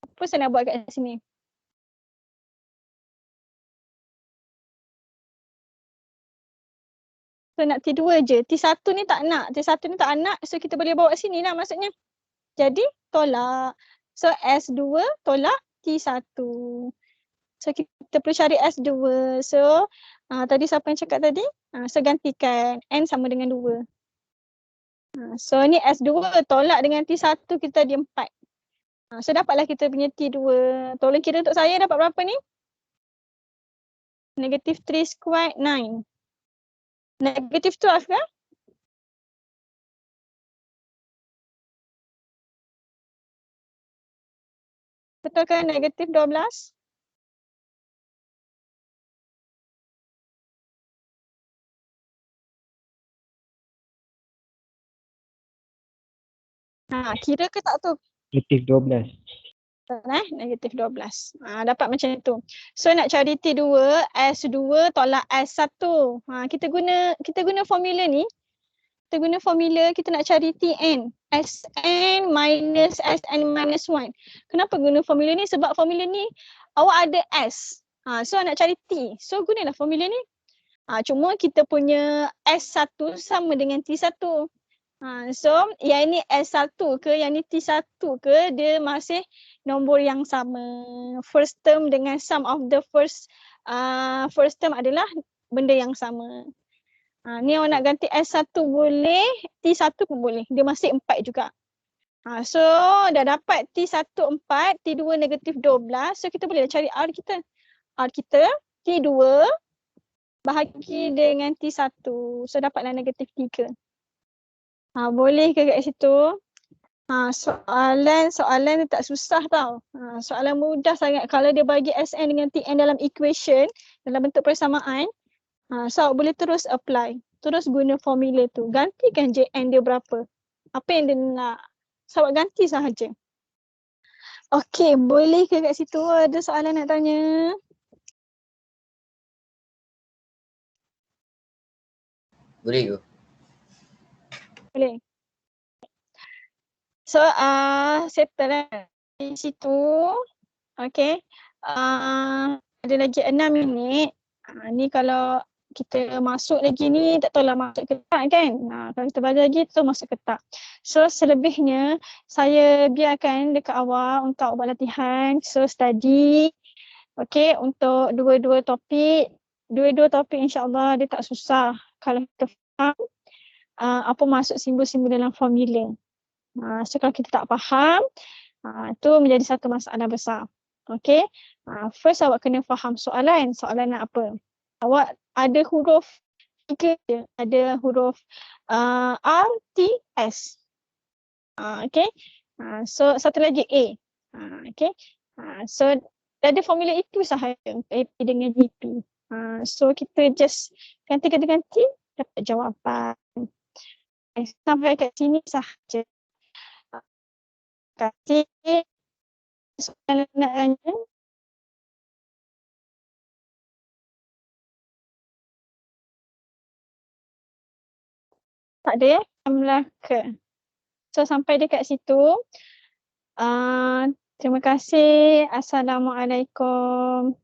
apa saya nak buat kat sini? So nak T2 je. T1 ni tak nak. T1 ni tak nak. So kita boleh bawa sini lah maksudnya. Jadi tolak. So S2 tolak T1. So kita perlu cari S2. So tadi siapa yang cakap tadi? So gantikan. N sama dengan 2. So ni S2 tolak dengan T1 kita di 4. So dapatlah kita punya T2. Tolong kira untuk saya dapat berapa ni? Negative 3 squared 9. Negative 12 ke? Betul ke negatif 12? Kira ke tak tu? Negatif 12. Negatif 12. Dapat macam tu. So nak cari T2, S2 tolak S1. Kita guna formula ni. Kita guna formula kita nak cari Tn. Sn minus Sn minus 1. Kenapa guna formula ni? Sebab formula ni awak ada S. So nak cari T. So gunalah formula ni. Cuma kita punya S1 sama dengan T1. So yang ni S1 ke, yang ni T1 ke, dia masih nombor yang sama. First term dengan sum of the first term adalah benda yang sama. Ni awak nak ganti S1 boleh, T1 pun boleh. Dia masih 4 juga. So dah dapat T1 4, T2 negatif 12. So kita boleh cari R kita. R kita T2 bahagi dengan T1. So dapatlah negatif 3. Boleh ke kat situ? Soalan dia tak susah tau. Soalan mudah sangat kalau dia bagi Sn dengan Tn dalam equation, dalam bentuk persamaan. So boleh terus apply. Terus guna formula tu. Gantikan je N dia berapa. Apa yang dia nak. So ganti sahaja. Okey, boleh ke kat situ ada soalan nak tanya? Boleh ke? Boleh. So settle di situ. Okey. Ada lagi 6 minit. Ni kalau kita masuk lagi ni tak tahulah masuk ke tak kan. Kalau kita bagi lagi tu masuk ke tak. So selebihnya saya biarkan dekat awak untuk buat latihan. So study. Okey, untuk dua-dua topik. Dua-dua topik insya-Allah dia tak susah. Kalau kita faham apa maksud simbol-simbol dalam formula. So kalau kita tak faham, itu menjadi satu masalah besar. Okay, first awak kena faham soalan. Soalan nak apa? Awak ada huruf 3 je. Ada huruf R, T, S. Okay, so satu lagi A. Okay, so ada formula itu sahaja untuk AP dengan GP. So kita just ganti-ganti dapat jawapan. Sampai kat sini sahaja. Kasih soalan nak tanya. Tak ada ya? Melaka. So sampai dekat situ. Terima kasih. Assalamualaikum.